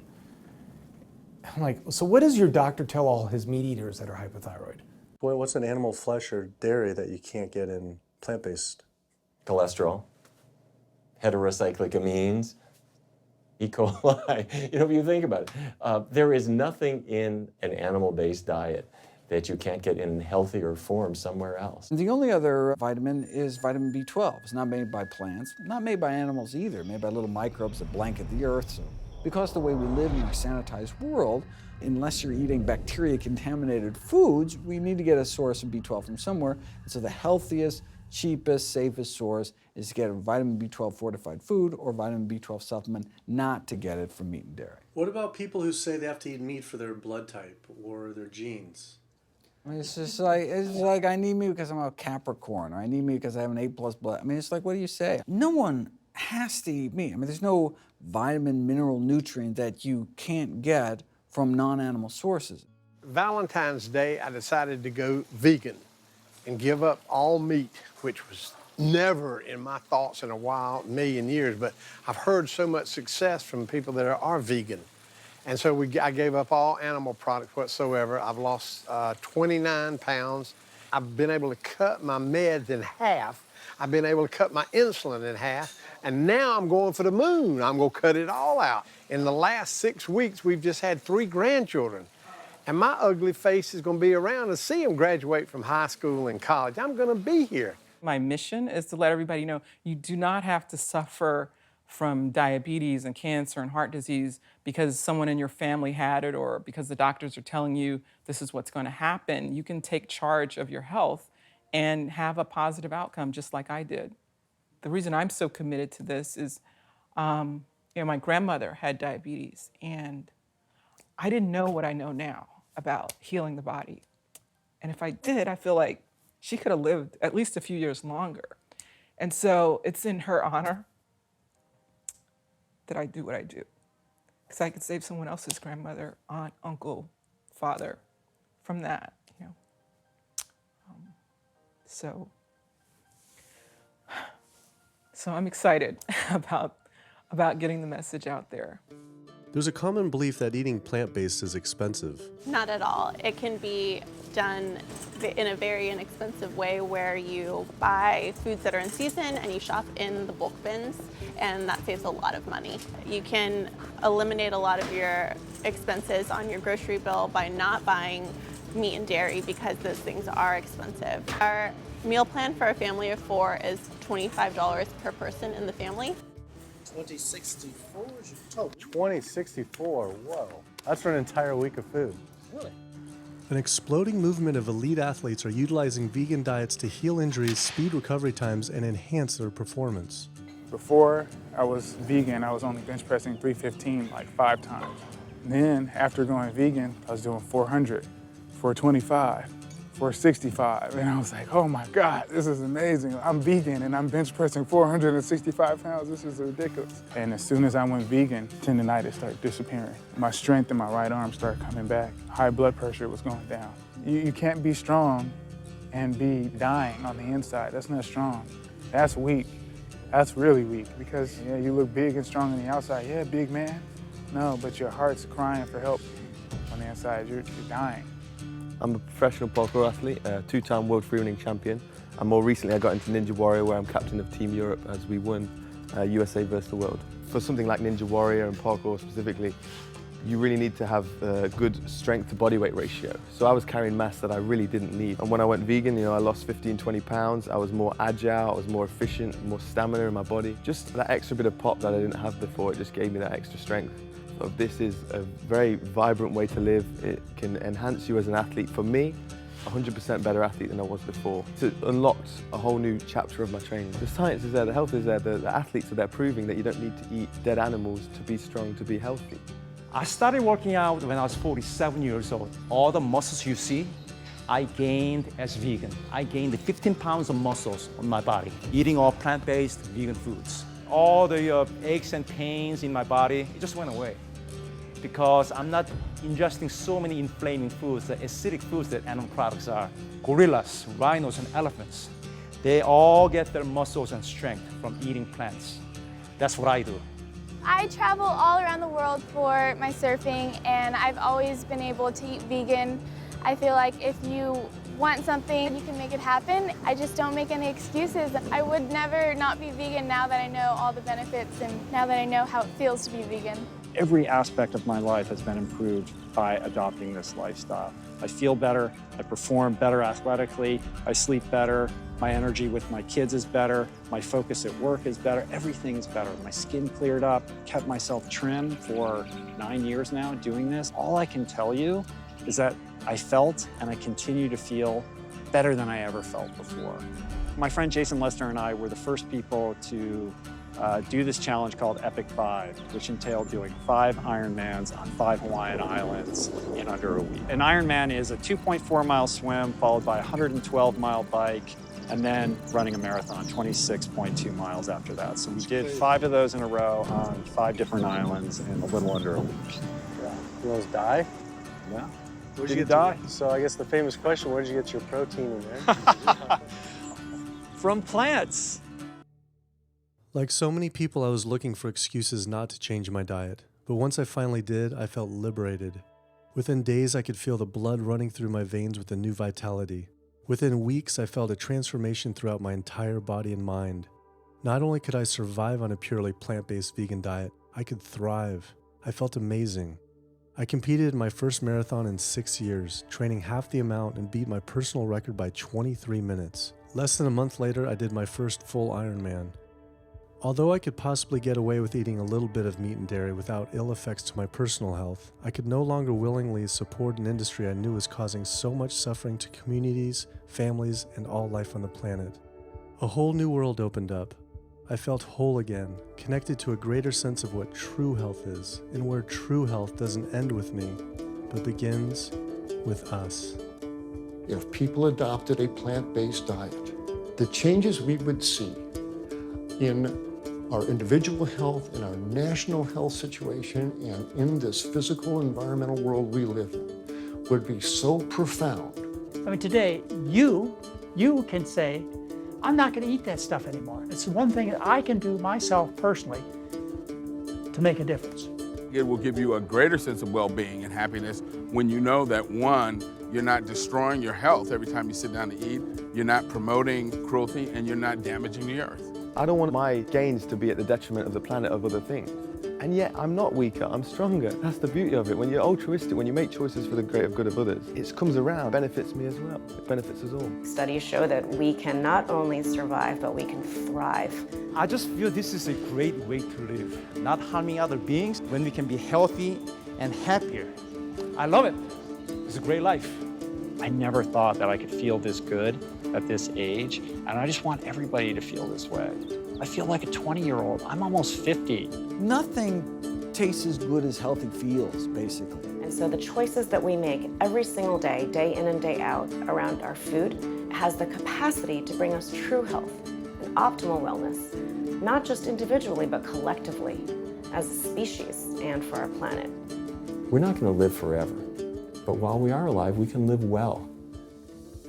I'm like, so what does your doctor tell all his meat eaters that are hypothyroid? Boy, what's an animal flesh or dairy that you can't get in plant-based? Cholesterol, heterocyclic amines, E. coli. You know, if you think about it, there is nothing in an animal-based diet that you can't get in healthier form somewhere else. The only other vitamin is vitamin B12. It's not made by plants, not made by animals either, made by little microbes that blanket the earth. So because the way we live in our sanitized world, unless you're eating bacteria-contaminated foods, we need to get a source of B12 from somewhere. And so the healthiest, cheapest, safest source is to get a vitamin B12 fortified food or vitamin B12 supplement, not to get it from meat and dairy. What about people who say they have to eat meat for their blood type or their genes? I mean, it's like I need meat because I'm a Capricorn, or I need meat because I have an A+ blood. I mean, it's like, what do you say? No one has to eat meat. I mean, there's no vitamin, mineral, nutrient that you can't get from non-animal sources. Valentine's Day, I decided to go vegan and give up all meat, which was never in my thoughts in a while, million years, but I've heard so much success from people that are vegan. And so I gave up all animal products whatsoever. I've lost 29 pounds. I've been able to cut my meds in half. I've been able to cut my insulin in half. And now I'm going for the moon. I'm going to cut it all out. In the last 6 weeks, we've just had 3 grandchildren. And my ugly face is going to be around to see them graduate from high school and college. I'm going to be here. My mission is to let everybody know you do not have to suffer from diabetes and cancer and heart disease because someone in your family had it or because the doctors are telling you this is what's going to happen. You can take charge of your health and have a positive outcome just like I did. The reason I'm so committed to this is, my grandmother had diabetes, and I didn't know what I know now about healing the body. And if I did, I feel like she could have lived at least a few years longer. And so it's in her honor that I do what I do. Because I could save someone else's grandmother, aunt, uncle, father from that, So I'm excited about getting the message out there. There's a common belief that eating plant-based is expensive. Not at all. It can be done in a very inexpensive way where you buy foods that are in season and you shop in the bulk bins, and that saves a lot of money. You can eliminate a lot of your expenses on your grocery bill by not buying meat and dairy because those things are expensive. Our meal plan for a family of 4 is $25 per person in the family. 2064 is your total. 2064, whoa. That's for an entire week of food. Really? An exploding movement of elite athletes are utilizing vegan diets to heal injuries, speed recovery times, and enhance their performance. Before I was vegan, I was only bench pressing 315 like 5 times. Then after going vegan, I was doing 400, 425, 465. And I was like, oh my God, this is amazing. I'm vegan and I'm bench pressing 465 pounds. This is ridiculous. And as soon as I went vegan, tendonitis started disappearing. My strength in my right arm started coming back. High blood pressure was going down. You can't be strong and be dying on the inside. That's not strong. That's weak. That's really weak because yeah, you look big and strong on the outside. Yeah, big man. No, but your heart's crying for help on the inside. You're dying. I'm a professional parkour athlete, a 2-time world freerunning champion, and more recently I got into Ninja Warrior where I'm captain of Team Europe as we won USA vs the world. For something like Ninja Warrior and parkour specifically, you really need to have a good strength to body weight ratio. So I was carrying mass that I really didn't need. And when I went vegan, I lost 15, 20 pounds. I was more agile, I was more efficient, more stamina in my body. Just that extra bit of pop that I didn't have before, it just gave me that extra strength. So this is a very vibrant way to live. It can enhance you as an athlete. For me, 100% better athlete than I was before. It unlocked a whole new chapter of my training. The science is there, the health is there, the athletes are there proving that you don't need to eat dead animals to be strong, to be healthy. I started working out when I was 47 years old. All the muscles you see, I gained as vegan. I gained 15 pounds of muscles on my body, eating all plant-based vegan foods. All the aches and pains in my body, it just went away. Because I'm not ingesting so many inflaming foods, the acidic foods that animal products are. Gorillas, rhinos, and elephants, they all get their muscles and strength from eating plants. That's what I do. I travel all around the world for my surfing, and I've always been able to eat vegan. I feel like if you want something, you can make it happen. I just don't make any excuses. I would never not be vegan now that I know all the benefits and now that I know how it feels to be vegan. Every aspect of my life has been improved by adopting this lifestyle. I feel better, I perform better athletically, I sleep better, my energy with my kids is better, my focus at work is better, everything is better. My skin cleared up, kept myself trim for 9 years now doing this. All I can tell you is that I felt and I continue to feel better than I ever felt before. My friend Jason Lester and I were the first people to do this challenge called Epic 5, which entailed doing 5 Ironmans on 5 Hawaiian islands in under a week. An Ironman is a 2.4-mile swim followed by a 112-mile bike and then running a marathon, 26.2 miles after that. So we did 5 of those in a row on 5 different islands in a little under a week. Yeah. You almost die? Yeah. Where'd you get die? So I guess the famous question, where'd you get your protein in there? From plants. Like so many people, I was looking for excuses not to change my diet. But once I finally did, I felt liberated. Within days, I could feel the blood running through my veins with a new vitality. Within weeks, I felt a transformation throughout my entire body and mind. Not only could I survive on a purely plant-based vegan diet, I could thrive. I felt amazing. I competed in my first marathon in 6 years, training half the amount and beat my personal record by 23 minutes. Less than a month later, I did my first full Ironman. Although I could possibly get away with eating a little bit of meat and dairy without ill effects to my personal health, I could no longer willingly support an industry I knew was causing so much suffering to communities, families, and all life on the planet. A whole new world opened up. I felt whole again, connected to a greater sense of what true health is, and where true health doesn't end with me, but begins with us. If people adopted a plant-based diet, the changes we would see in our individual health, in our national health situation, and in this physical environmental world we live in would be so profound. I mean, today, you can say, I'm not going to eat that stuff anymore. It's one thing that I can do myself personally to make a difference. it will give you a greater sense of well-being and happiness when you know that, one, you're not destroying your health every time you sit down to eat, you're not promoting cruelty, and you're not damaging the earth. I don't want my gains to be at the detriment of the planet of other things. And yet, I'm not weaker, I'm stronger. That's the beauty of it. When you're altruistic, when you make choices for the greater good of others, it comes around, benefits me as well. It benefits us all. Studies show that we can not only survive, but we can thrive. I just feel this is a great way to live, not harming other beings when we can be healthy and happier. I love it. It's a great life. I never thought that I could feel this good at this age, and I just want everybody to feel this way. I feel like a 20-year-old. I'm almost 50. Nothing tastes as good as healthy feels, basically. And so the choices that we make every single day, day in and day out, around our food, has the capacity to bring us true health and optimal wellness, not just individually, but collectively, as a species and for our planet. We're not going to live forever, but while we are alive, we can live well.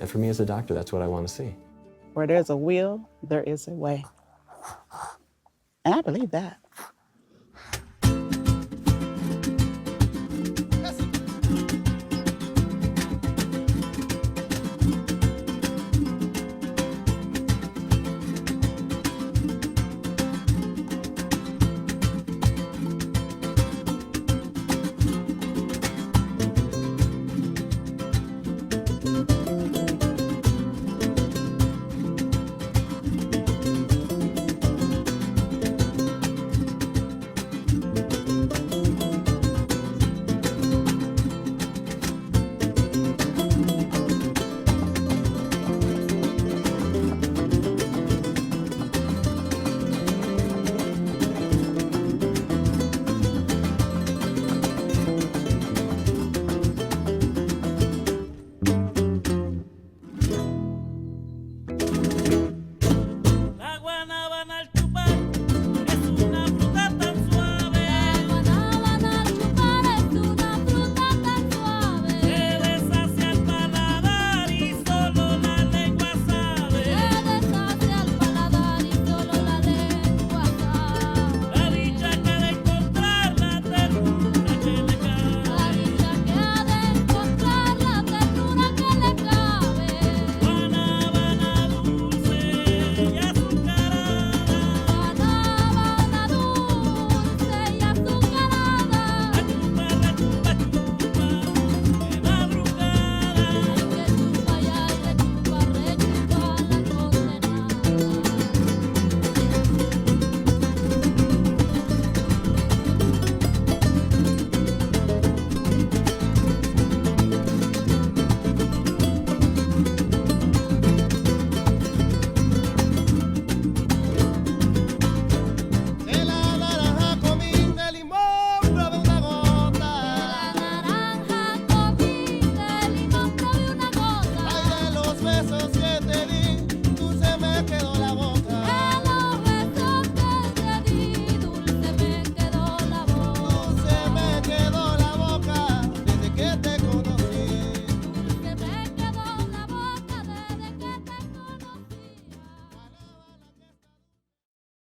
And for me as a doctor, that's what I want to see. Where there's a will, there is a way. And I believe that.